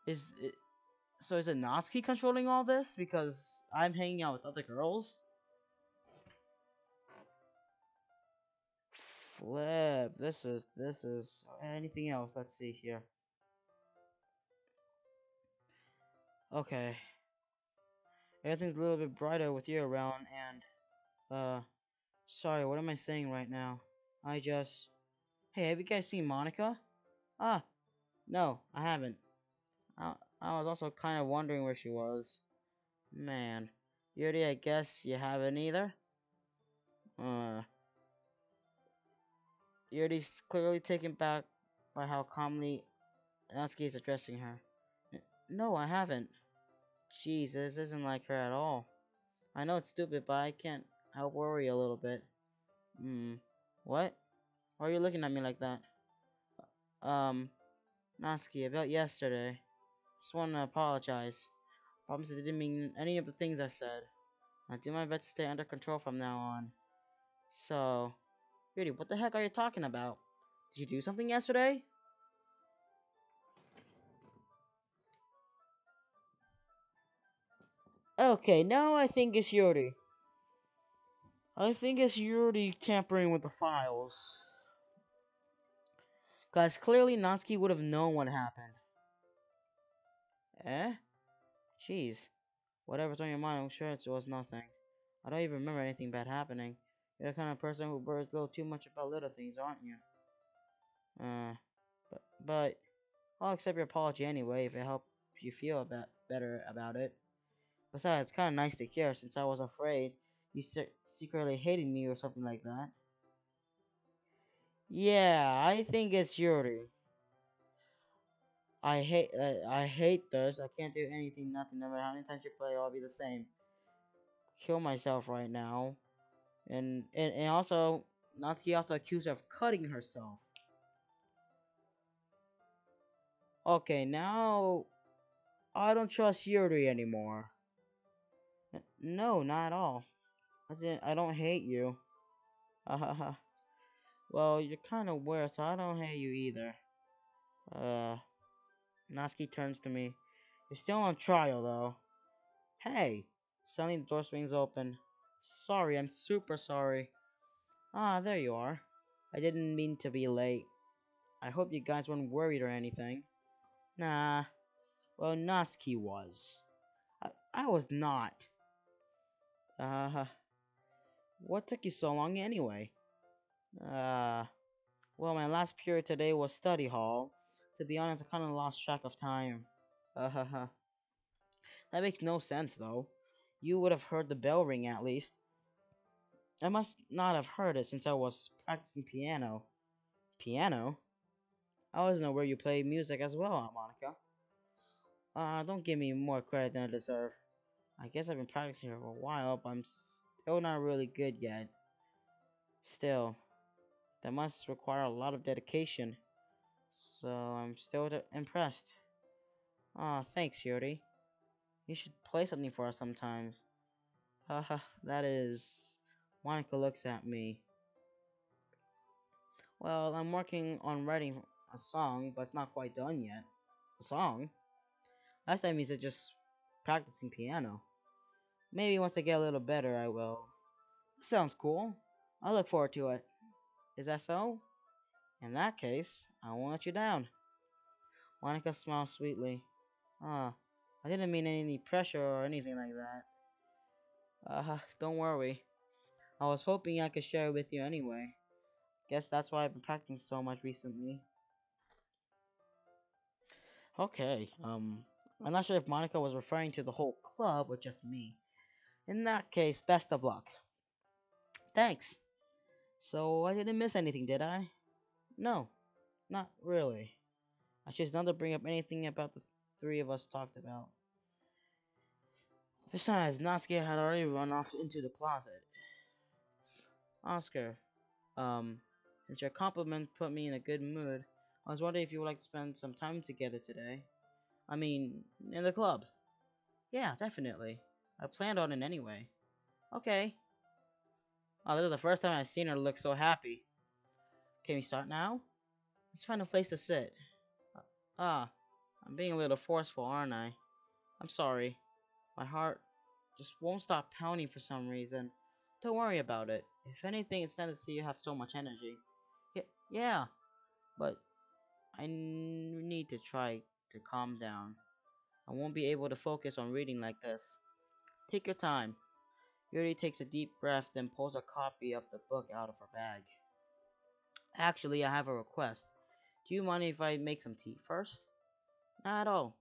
Is it, so is it Natsuki controlling all this? Because I'm hanging out with other girls? Flip. This is anything else? Let's see here. Okay. Everything's a little bit brighter with you around and sorry, what am I saying right now? Hey, have you guys seen Monica? Ah, no, I haven't. I was also kind of wondering where she was. Man. Yuri, I guess you haven't either? Uh, Yuri's clearly taken back by how calmly Natsuki is addressing her. No, I haven't. Jeez, this isn't like her at all. I know it's stupid, but I can't help worry a little bit. What? Why are you looking at me like that? Natsuki, about yesterday. Just want to apologize. Promise I didn't mean any of the things I said. I'll do my best to stay under control from now on. So, Yuri, what the heck are you talking about? Did you do something yesterday? Okay, now I think it's Yuri. I think it's Yuri tampering with the files. Cause clearly Natsuki would have known what happened. Eh? Jeez. Whatever's on your mind, I'm sure it was nothing. I don't even remember anything bad happening. You're the kind of person who worries a little too much about little things, aren't you? Uh, but I'll accept your apology anyway if it helps you feel better about it. Besides, it's kind of nice to hear since I was afraid you secretly hated me or something like that. Yeah, I think it's Yuri. I hate this. I can't do anything, nothing. No matter how many times you play, I'll be the same. Kill myself right now. And also, Natsuki also accused her of cutting herself. Okay, now I don't trust Yuri anymore. No, not at all. I don't hate you. Well, you're kind of weird, so I don't hate you either. Uh, Natsuki turns to me. You're still on trial, though. Hey! Suddenly the door swings open. Sorry, I'm super sorry. Ah, there you are. I didn't mean to be late. I hope you guys weren't worried or anything. Nah. Well, Natsuki was. I was not. Uh, what took you so long anyway? Uh, well, my last period today was study hall. To be honest, I kind of lost track of time. Uh, that makes no sense, though. You would have heard the bell ring at least. I must not have heard it since I was practicing piano. Piano? I always know where you play music as well, Monica. Don't give me more credit than I deserve. I guess I've been practicing for a while, but I'm still not really good yet. Still, that must require a lot of dedication. So I'm still impressed. Thanks, Yuri. You should play something for us sometimes. Haha, that is... Monica looks at me. Well, I'm working on writing a song, but it's not quite done yet. A song? Last time you said just practicing piano. Maybe once I get a little better, I will. Sounds cool. I look forward to it. Is that so? In that case, I won't let you down. Monica smiled sweetly. Ah, I didn't mean any pressure or anything like that. Don't worry. I was hoping I could share it with you anyway. Guess that's why I've been practicing so much recently. Okay, I'm not sure if Monica was referring to the whole club or just me. In that case, best of luck. Thanks. So I didn't miss anything, did I? No, not really. I chose not to bring up anything about the three of us talked about. Besides, Natsuki had already run off into the closet. Oscar, um, since your compliment put me in a good mood, I was wondering if you would like to spend some time together today. I mean, in the club. Yeah, definitely. I planned on it anyway. Okay. Oh, this is the first time I've seen her look so happy. Can we start now? Let's find a place to sit. Uh, ah, I'm being a little forceful, aren't I? I'm sorry. My heart just won't stop pounding for some reason. Don't worry about it. If anything, it's nice to see you have so much energy. Yeah, but need to try to calm down. I won't be able to focus on reading like this. Take your time. Yuri takes a deep breath, then pulls a copy of the book out of her bag. Actually, I have a request. Do you mind if I make some tea first? Not at all.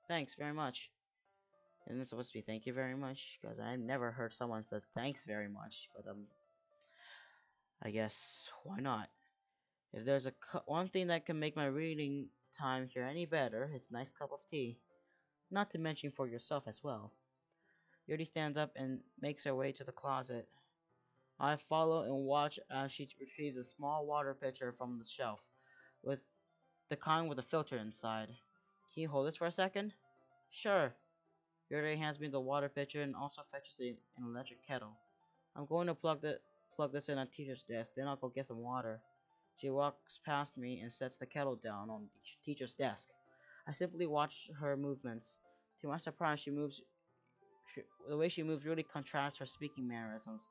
Thanks very much. Isn't it supposed to be thank you very much? Because I've never heard someone say thanks very much. But I guess why not? If there's one thing that can make my reading time here any better, it's a nice cup of tea. Not to mention for yourself as well. Yuri stands up and makes her way to the closet. I follow and watch as she retrieves a small water pitcher from the shelf, with the kind with a filter inside. Can you hold this for a second? Sure. Yuri hands me the water pitcher and also fetches an electric kettle. I'm going to plug this in at teacher's desk, then I'll go get some water. She walks past me and sets the kettle down on the teacher's desk. I simply watch her movements. To my surprise, the way she moves really contrasts her speaking mannerisms,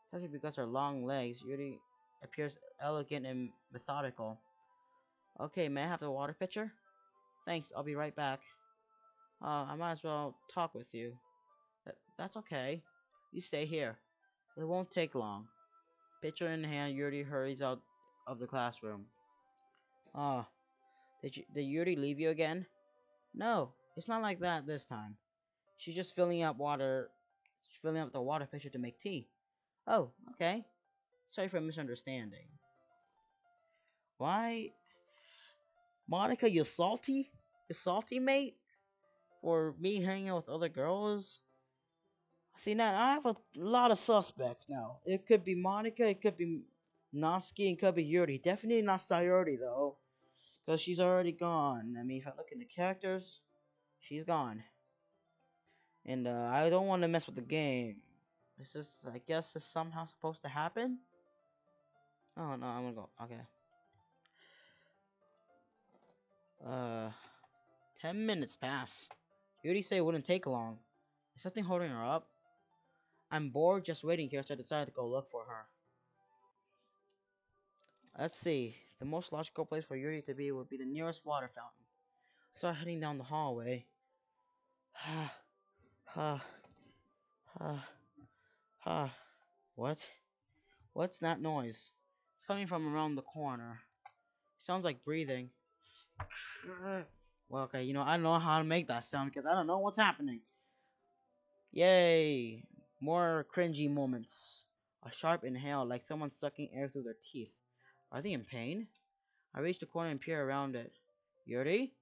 especially because her long legs really appears elegant and methodical. Okay, may I have the water pitcher? Thanks, I'll be right back. I might as well talk with you. That's okay. You stay here. It won't take long. Pitcher in hand, Yuri hurries out of the classroom. Ah, did Yuri leave you again? No, it's not like that this time. She's just filling up the water pitcher to make tea. Oh, okay. Sorry for misunderstanding. Why, Monica, you salty? You salty, mate? For me hanging out with other girls? See, now I have a lot of suspects now. It could be Monica, it could be Natsuki, it could be Yuri. Definitely not Sayori, though. Because she's already gone. I mean, if I look in the characters, she's gone. And I don't want to mess with the game. This is, I guess, is somehow supposed to happen? Oh, no, I'm gonna go. Okay. Uh, 10 minutes pass. You already said it wouldn't take long. Is something holding her up? I'm bored just waiting here, so I decided to go look for her. Let's see. The most logical place for Yuri to be would be the nearest water fountain. I start heading down the hallway. Ha, ha, ha, ha. What? What's that noise? It's coming from around the corner. It sounds like breathing. Well, okay, I don't know how to make that sound because I don't know what's happening. Yay! More cringy moments. A sharp inhale, like someone sucking air through their teeth. Are they in pain? I reach the corner and peer around it. Yuri?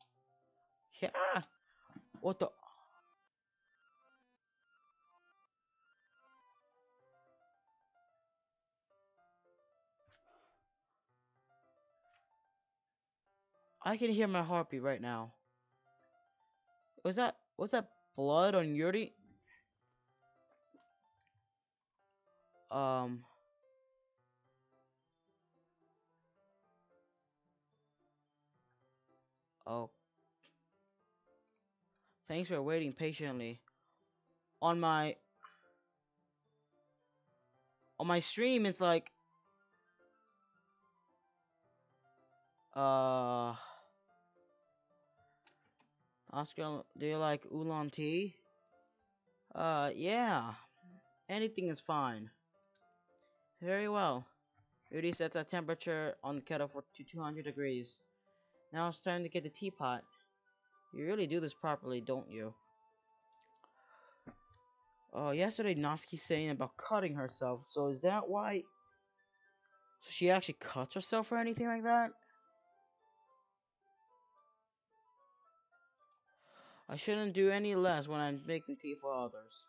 Yeah! What the? I can hear my heartbeat right now. Was that blood on Yuri? Um, oh. Thanks for waiting patiently. On my On my stream, it's like, uh, Oscar, do you like oolong tea? Yeah. Anything is fine. Very well. Rudy sets a temperature on the kettle to 200 degrees. Now it's time to get the teapot. You really do this properly, don't you? Oh, yesterday Natsuki saying about cutting herself. So is that why? So she actually cuts herself or anything like that? I shouldn't do any less when I'm making tea for others.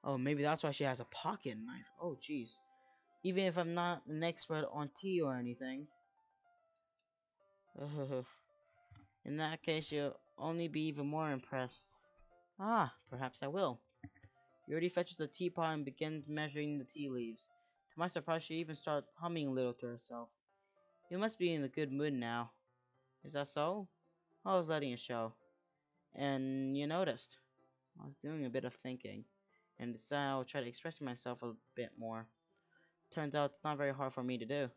Oh, maybe that's why she has a pocket knife. Oh, jeez. Even if I'm not an expert on tea or anything. In that case, you'll only be even more impressed. Ah, perhaps I will. Yuri fetches the teapot and begins measuring the tea leaves. To my surprise, she even starts humming a little to herself. You must be in a good mood now. Is that so? I was letting it show. And you noticed. I was doing a bit of thinking, and decided I would try to express myself a bit more. Turns out it's not very hard for me to do.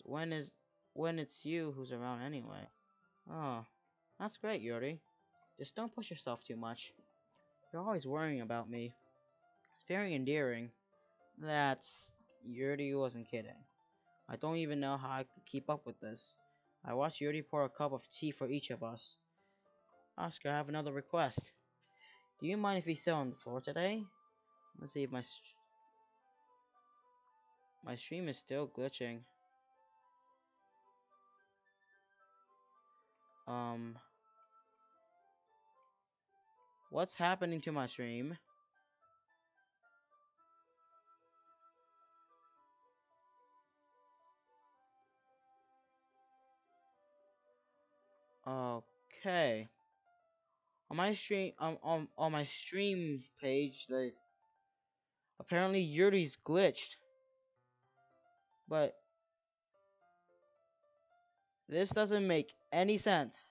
When it's you who's around anyway. Oh, that's great, Yuri. Just don't push yourself too much. You're always worrying about me. It's very endearing. That's... Yuri wasn't kidding. I don't even know how I could keep up with this. I watched Yuri pour a cup of tea for each of us. Oscar, I have another request. Do you mind if we sit on the floor today? Let's see if my stream is still glitching. Um, what's happening to my stream? Okay. On my stream page, like apparently Yuri's glitched, but this doesn't make any sense.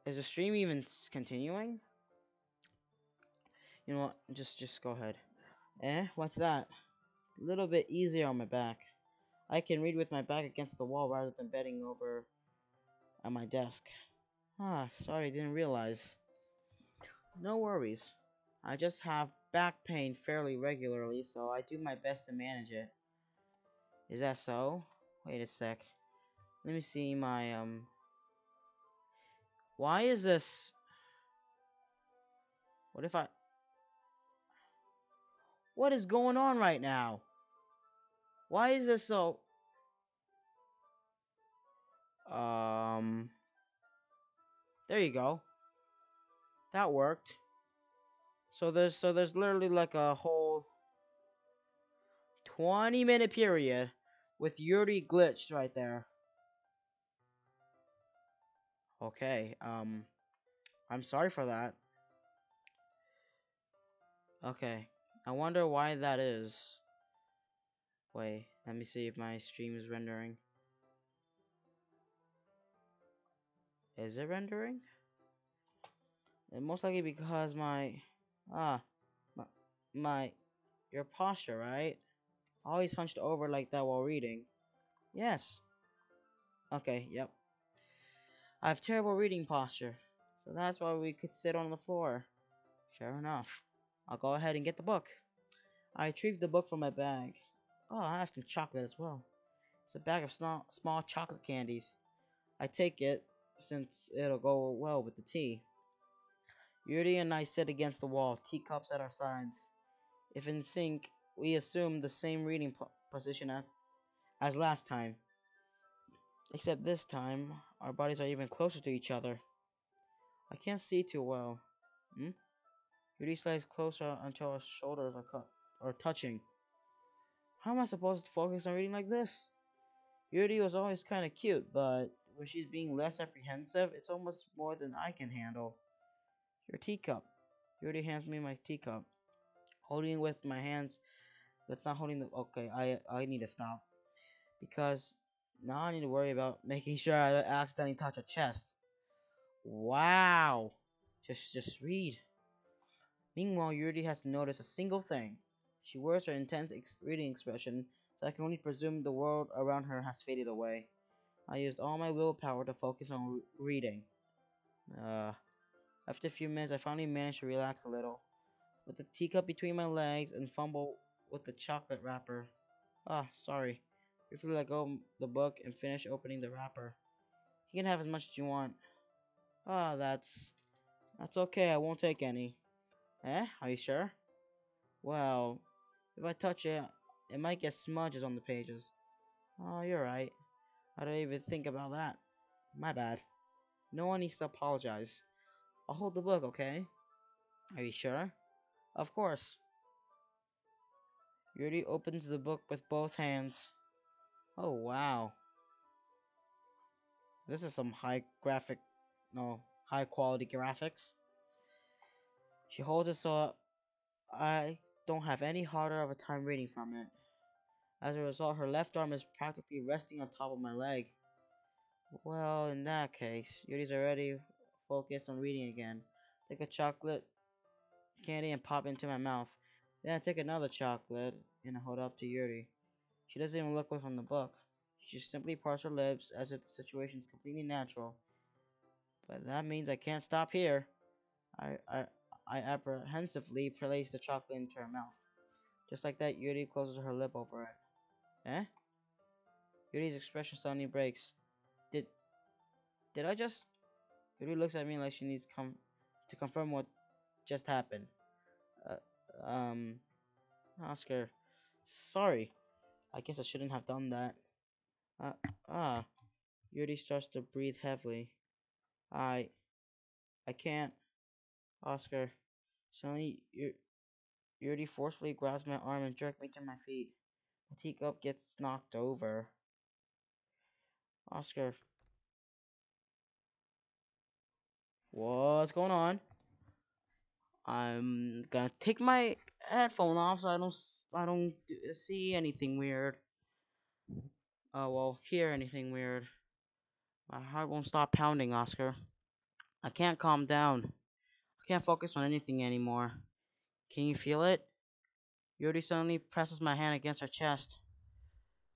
Is the stream even continuing? You know what? Just go ahead. What's that? A little bit easier on my back. I can read with my back against the wall rather than bending over at my desk. Ah, sorry, didn't realize. No worries. I just have back pain fairly regularly, so I do my best to manage it. Is that so? Wait a sec. Let me see my, Why is this... What if I... What is going on right now? Why is this so... There you go. That worked. So there's literally like a whole 20-minute period with Yuri glitched right there. Okay, I'm sorry for that. Okay, I wonder why that is. Wait, let me see if my stream is rendering. Is it rendering? It most likely because ah, my, my, your posture, right? Always hunched over like that while reading. Yes. Okay, yep. I have terrible reading posture, so that's why we could sit on the floor. Fair enough. I'll go ahead and get the book. I retrieved the book from my bag. Oh, I have some chocolate as well. It's a bag of small chocolate candies. I take it, since it'll go well with the tea. Yuri and I sit against the wall, teacups at our sides. If in sync, we assume the same reading position as last time. Except this time, our bodies are even closer to each other. I can't see too well. Yuri slides closer until our shoulders are touching. How am I supposed to focus on reading like this? Yuri was always kind of cute, but when she's being less apprehensive, it's almost more than I can handle. Your teacup. Yuri hands me my teacup. Holding it with my hands, that's not holding the... Okay, I need to stop. because now I need to worry about making sure I don't accidentally touch her chest. Wow. Just read. Meanwhile, Yuri has noticed a single thing. She wears her intense reading expression, so I can only presume the world around her has faded away. I used all my willpower to focus on reading. After a few minutes, I finally managed to relax a little. With the teacup between my legs and fumble with the chocolate wrapper. Ah, sorry. Briefly let go of the book and finish opening the wrapper. You can have as much as you want. Ah, that's okay. I won't take any. Eh? Are you sure? Well, if I touch it, it might get smudges on the pages. Oh, you're right. I didn't even think about that. My bad. No one needs to apologize. I'll hold the book, okay? Are you sure? Of course. Yuri opens the book with both hands. Oh, wow. This is some high quality graphics. She holds it so I don't have any harder of a time reading from it. As a result, her left arm is practically resting on top of my leg. Well, in that case, Yuri's already focused on reading again. Take a chocolate candy and pop it into my mouth. Then I take another chocolate and I hold it up to Yuri. She doesn't even look away from the book. She just simply parts her lips as if the situation is completely natural. But that means I can't stop here. I, I, I apprehensively place the chocolate into her mouth. Just like that, Yuri closes her lip over it. Eh? Yuri's expression suddenly breaks. Did did I just? Yuri looks at me like she needs to confirm what just happened. Uh, um, Oscar, sorry. I guess I shouldn't have done that. Uh, ah. Yuri starts to breathe heavily. I, I can't. Oscar. Suddenly, Yuri forcefully grabs my arm and jerks me to my feet. The teacup gets knocked over. Oscar, what's going on? I'm gonna take my headphone off so I don't see anything weird. Well, hear anything weird. My heart won't stop pounding, Oscar. I can't calm down. I can't focus on anything anymore. Can you feel it? Yuri suddenly presses my hand against her chest.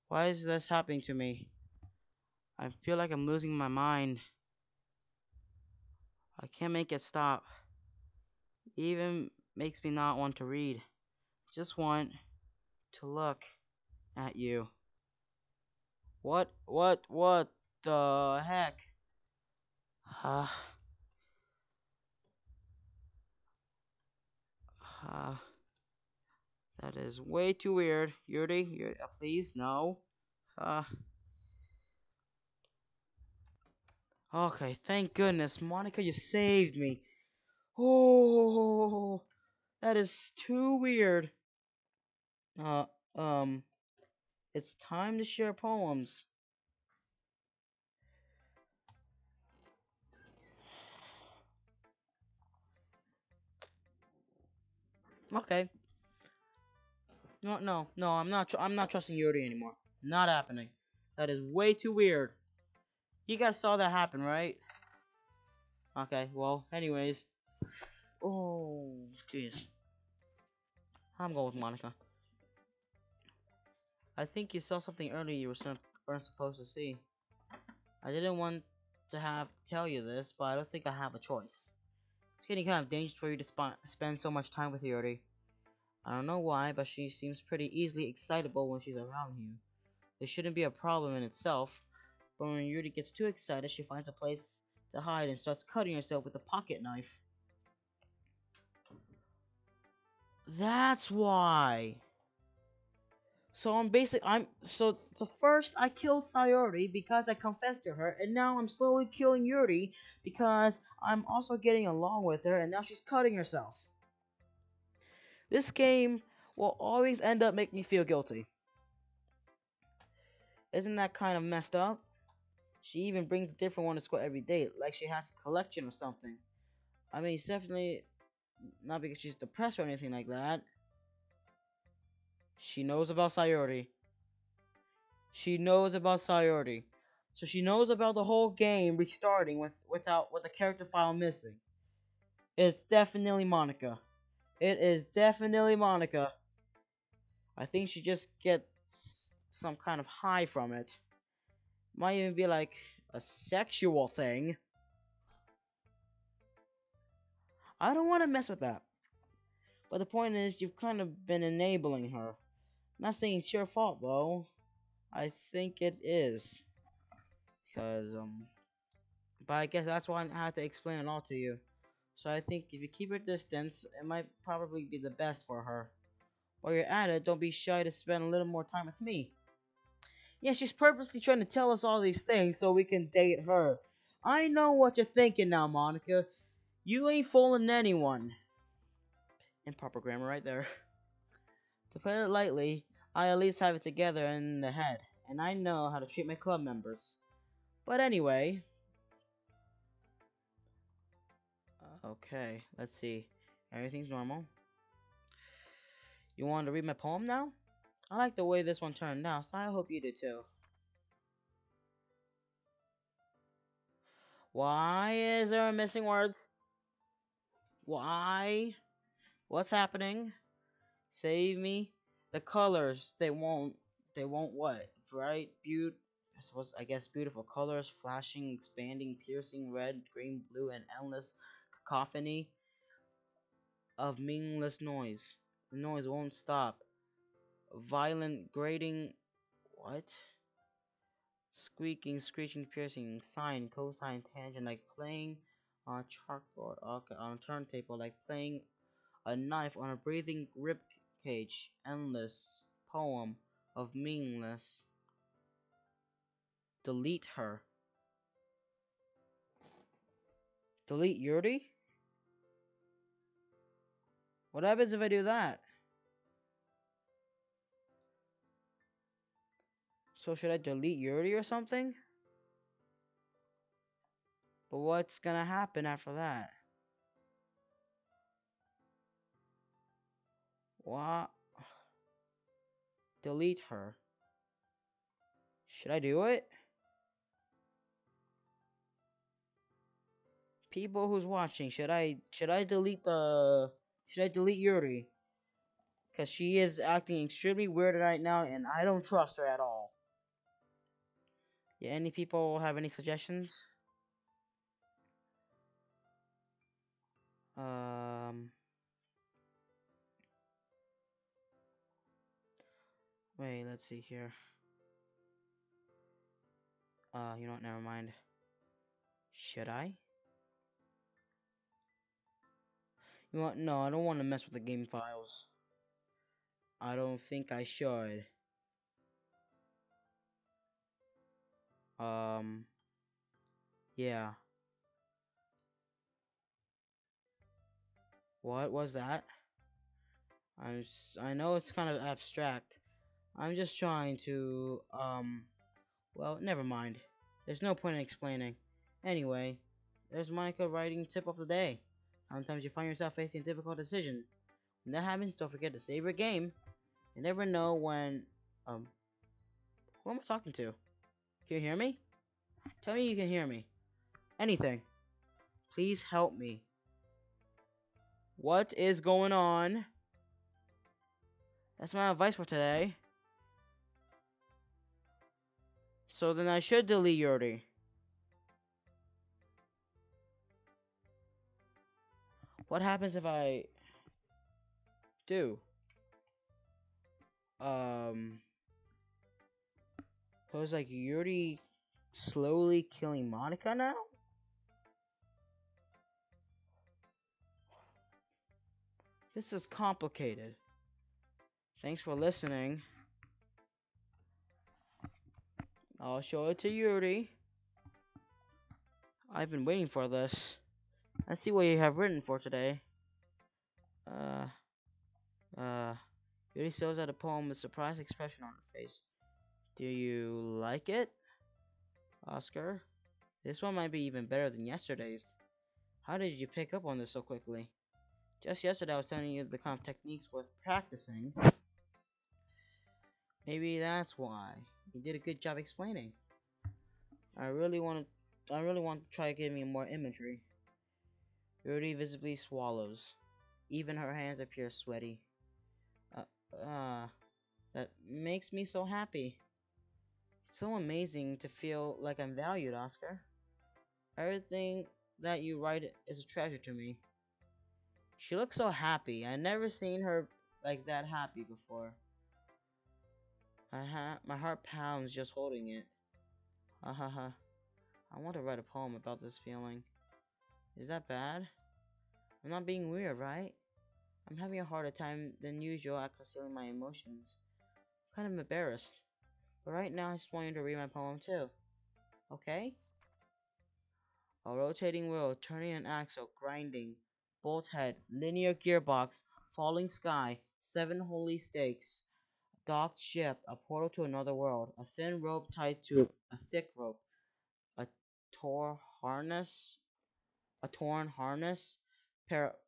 Why is this happening to me? I feel like I'm losing my mind. I can't make it stop. It even makes me not want to read. Just want to look at you. What the heck? Uh, uh, that is way too weird. Yuri, please, no. Uh, okay, thank goodness. Monica, you saved me. Oh, that is too weird. Uh, um, it's time to share poems. Okay. No. I'm not trusting Yuri anymore. Not happening. That is way too weird. You guys saw that happen, right? Okay. Well, anyways. Oh, jeez. I'm going with Monica. I think you saw something earlier you weren't supposed to see. I didn't want to have to tell you this, but I don't think I have a choice. It's getting kind of dangerous for you to spend so much time with Yuri. I don't know why, but she seems pretty easily excitable when she's around you. It shouldn't be a problem in itself, but when Yuri gets too excited, she finds a place to hide and starts cutting herself with a pocket knife. That's why. So first I killed Sayori because I confessed to her, and now I'm slowly killing Yuri because I'm also getting along with her, and now she's cutting herself. This game will always end up making me feel guilty. Isn't that kind of messed up? She even brings a different one to school every day, like she has a collection or something. I mean, it's definitely not because she's depressed or anything like that. She knows about Sayori. She knows about Sayori. So she knows about the whole game restarting with the character file missing. It's definitely Monica. It is definitely Monica. I think she just gets some kind of high from it. Might even be like a sexual thing. I don't want to mess with that. But the point is, you've kind of been enabling her. Not saying it's your fault though. I think it is. Because, but I guess that's why I had to explain it all to you. So I think if you keep your distance, it might probably be the best for her. While you're at it, don't be shy to spend a little more time with me. Yeah, she's purposely trying to tell us all these things so we can date her. I know what you're thinking now, Monica. You ain't fooling anyone. Improper grammar right there. To put it lightly, I at least have it together in the head, and I know how to treat my club members. But anyway... okay, let's see. Everything's normal. You want to read my poem now? I like the way this one turned out, so I hope you do too. Why is there missing words? Why? What's happening? Save me. The colors, they won't what? Bright, I guess beautiful colors, flashing, expanding, piercing, red, green, blue, and endless cacophony of meaningless noise. The noise won't stop. Violent, grating, what? Squeaking, screeching, piercing, sine, cosine, tangent, like playing on a chalkboard, okay, on a turntable, like playing a knife on a breathing rib cage. Endless poem of meaningless. Delete her. Delete Yuri? What happens if I do that? So should I delete Yuri or something? But what's gonna happen after that? What? Delete her. Should I do it? People who's watching, should I delete Yuri? Cause she is acting extremely weird right now and I don't trust her at all. Yeah, any people have any suggestions? Wait, let's see here. You know what, never mind. Should I? You know what, no, I don't want to mess with the game files. I don't think I should. Yeah. What was that? I know it's kind of abstract. I'm just trying to, well, never mind. There's no point in explaining. Anyway, there's Monica writing tip of the day. Sometimes you find yourself facing a difficult decision. When that happens, don't forget to save your game. You never know when, who am I talking to? Can you hear me? Tell me you can hear me. Anything. Please help me. What is going on? That's my advice for today. So then I should delete Yuri. What happens if I do? So it's like Yuri slowly killing Monica now? This is complicated. Thanks for listening. I'll show it to Yuri. I've been waiting for this. Let's see what you have written for today. Yuri shows out a poem with a surprised expression on her face. Do you like it, Oscar? This one might be even better than yesterday's. How did you pick up on this so quickly? Just yesterday I was telling you the kind of techniques worth practicing. Maybe that's why. You did a good job explaining. I really want I really want to try giving more imagery. Rudy visibly swallows. Even her hands appear sweaty. Uh, uh, that makes me so happy. It's so amazing to feel like I'm valued, Oscar. Everything that you write is a treasure to me. She looks so happy. I never seen her like that happy before. My heart pounds just holding it. Ha ha ha. I want to write a poem about this feeling. Is that bad? I'm not being weird, right? I'm having a harder time than usual at concealing my emotions. I'm kind of embarrassed. But right now I just want you to read my poem too. Okay? A rotating wheel, turning an axle, grinding. Bolt head, linear gearbox, falling sky, 7 holy stakes. Docked ship, a portal to another world. A thin rope tied to a thick rope. A tor harness, a torn harness.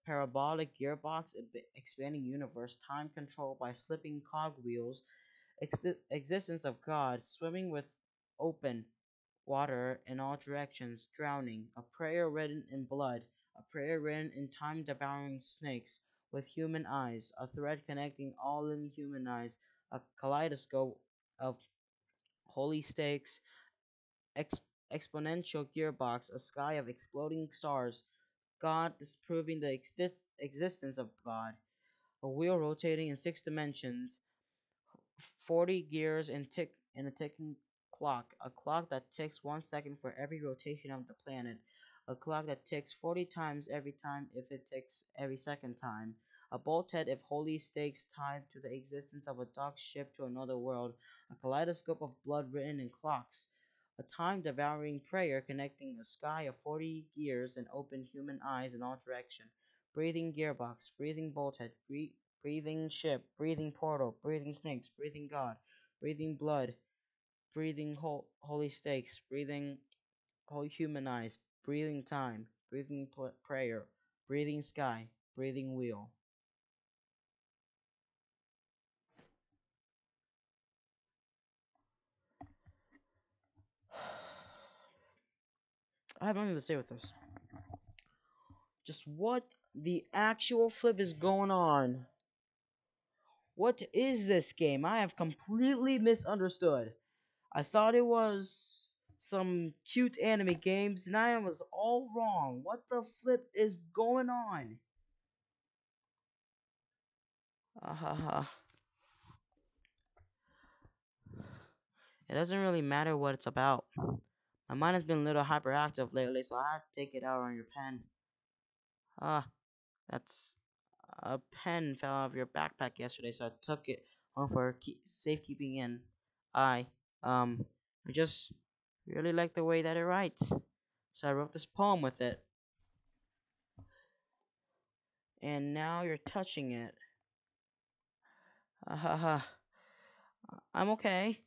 Parabolic gearbox, expanding universe. Time controlled by slipping cogwheels. Existence of God, swimming with open water in all directions, drowning, a prayer written in blood, a prayer written in time-devouring snakes, with human eyes, a thread connecting all living human eyes, a kaleidoscope of holy stakes, ex- exponential gearbox, a sky of exploding stars, God disproving the existence of God, a wheel rotating in 6 dimensions, 40 gears in a ticking clock, a clock that ticks 1 second for every rotation of the planet, a clock that ticks 40 times every time if it ticks every second time, a bolthead if holy stakes tied to the existence of a docked ship to another world, a kaleidoscope of blood written in clocks, a time-devouring prayer connecting a sky of 40 gears and open human eyes in all direction, breathing gearbox, breathing bolthead, breathing ship, breathing portal, breathing snakes, breathing God, breathing blood, breathing holy stakes, breathing whole human eyes, breathing time, breathing prayer, breathing sky, breathing wheel. I have nothing to say with this. Just what the actual flip is going on? What is this game? I have completely misunderstood. I thought it was some cute anime games, and I was all wrong. What the flip is going on? Ahaha. It doesn't really matter what it's about. My mind has been a little hyperactive lately, so I had to take it out on your pen. Ah, that's a pen fell out of your backpack yesterday, so I took it home for safekeeping. And I, um, I just really like the way that it writes, so I wrote this poem with it. And now you're touching it. Ahaha. I'm okay.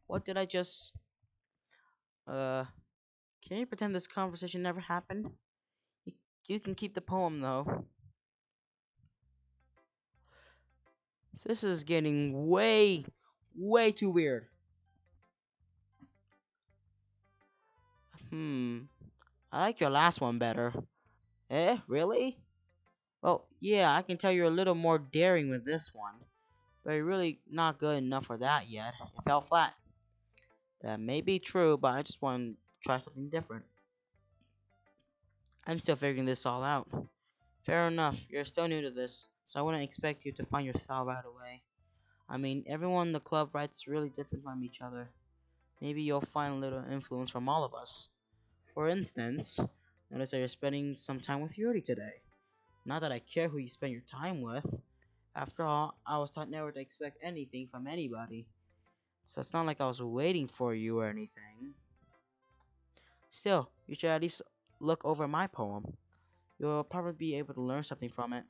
What did I just? Uh, can you pretend this conversation never happened? You, you can keep the poem though. This is getting way too weird. Hmm. I like your last one better. Eh? Really? Well, yeah, I can tell you're a little more daring with this one, but you're really not good enough for that yet. It fell flat. That may be true, but I just want to try something different. I'm still figuring this all out. Fair enough, you're still new to this, so I wouldn't expect you to find your style right away. I mean, everyone in the club writes really different from each other. Maybe you'll find a little influence from all of us. For instance, notice that you're spending some time with Yuri today. Not that I care who you spend your time with. After all, I was taught never to expect anything from anybody. So it's not like I was waiting for you or anything. Still, you should at least look over my poem. You'll probably be able to learn something from it.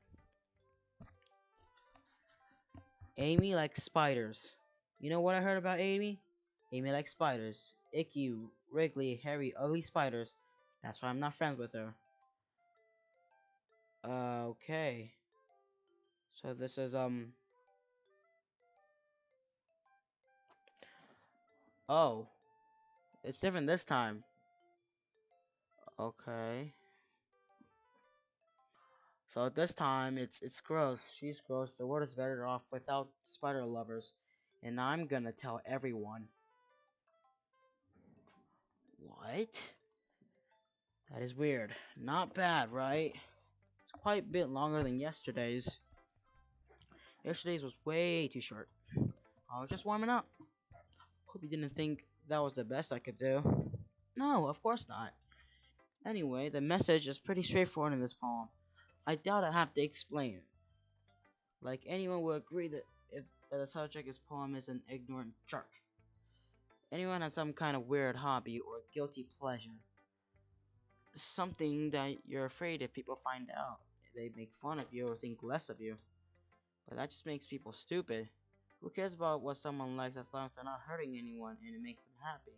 Amy likes spiders. You know what I heard about Amy? Amy likes spiders. Icky, wriggly, hairy, ugly spiders. That's why I'm not friends with her. Okay. So this is Oh, it's different this time. Okay. So this time it's gross. She's gross. The world is better off without spider lovers. And I'm gonna tell everyone. What? That is weird. Not bad, right? It's quite a bit longer than yesterday's. Yesterday's was way too short. I was just warming up. Hope you didn't think that was the best I could do. No, of course not. Anyway, the message is pretty straightforward in this poem. I doubt I have to explain it. Like anyone would agree that if that the subject of this poem is an ignorant jerk. Anyone has some kind of weird hobby or guilty pleasure. Something that you're afraid if people find out. They make fun of you or think less of you. But that just makes people stupid. Who cares about what someone likes as long as they're not hurting anyone and it makes them happy?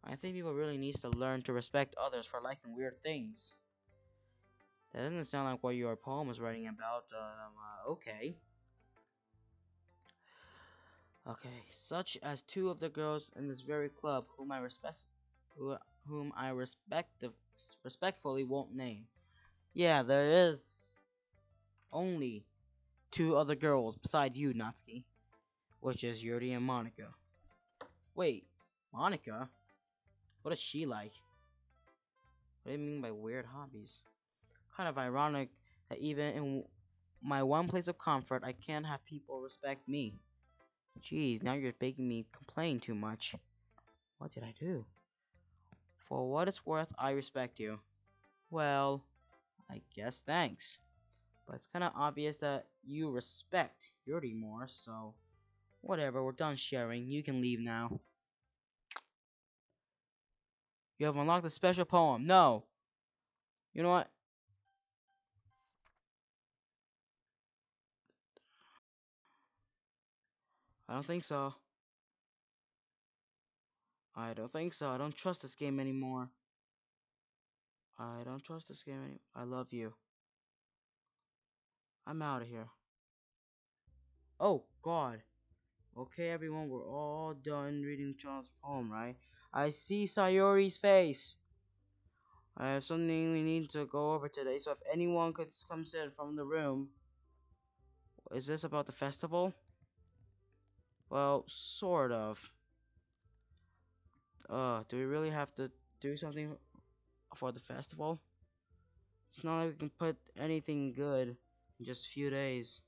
I think people really need to learn to respect others for liking weird things. That doesn't sound like what your poem is writing about. Okay. Okay, such as two of the girls in this very club whom I respectfully won't name. Yeah, there is only two other girls besides you, Natsuki, which is Yuri and Monica. Wait, Monica? What is she like? What do you mean by weird hobbies? Kind of ironic that even in my one place of comfort, I can't have people respect me. Jeez, now you're making me complain too much. What did I do? For what it's worth, I respect you. Well, I guess thanks. But it's kinda obvious that you respect Yuri more, so whatever, we're done sharing. You can leave now. You have unlocked a special poem. No! You know what? I don't think so. I don't think so. I don't trust this game anymore. I don't trust this game anymore. I love you. I'm out of here. Oh, God. Okay, everyone, we're all done reading Charles' poem, right? I see Sayori's face. I have something we need to go over today, so if anyone could come sit from the room. Is this about the festival? Well, sort of. Do we really have to do something for the festival? It's not like we can put anything good in just a few days.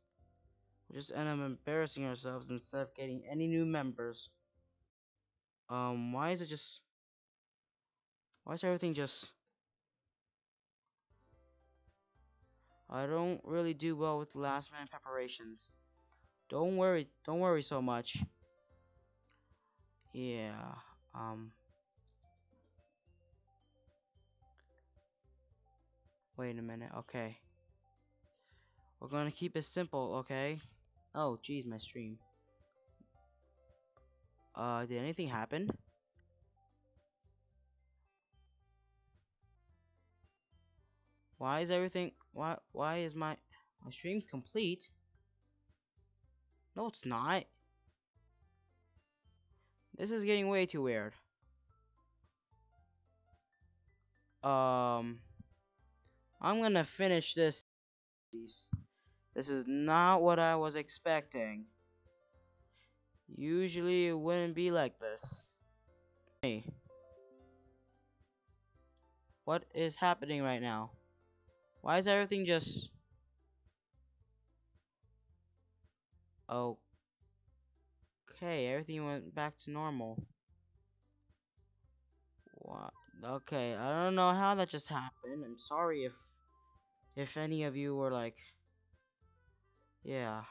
We'll just end up embarrassing ourselves instead of getting any new members. Why is it just... Why is everything just... I don't really do well with last minute preparations. Don't worry so much. Yeah, wait a minute, okay. We're gonna keep it simple, okay? Oh, jeez, my stream. Did anything happen? Why is everything, why is my stream's complete? No, it's not. This is getting way too weird. Um, I'm gonna finish this. This is not what I was expecting. Usually it wouldn't be like this. Hey, what is happening right now? Why is everything just... Okay, everything went back to normal. What? Okay, I don't know how that just happened. I'm sorry if any of you were like... Yeah.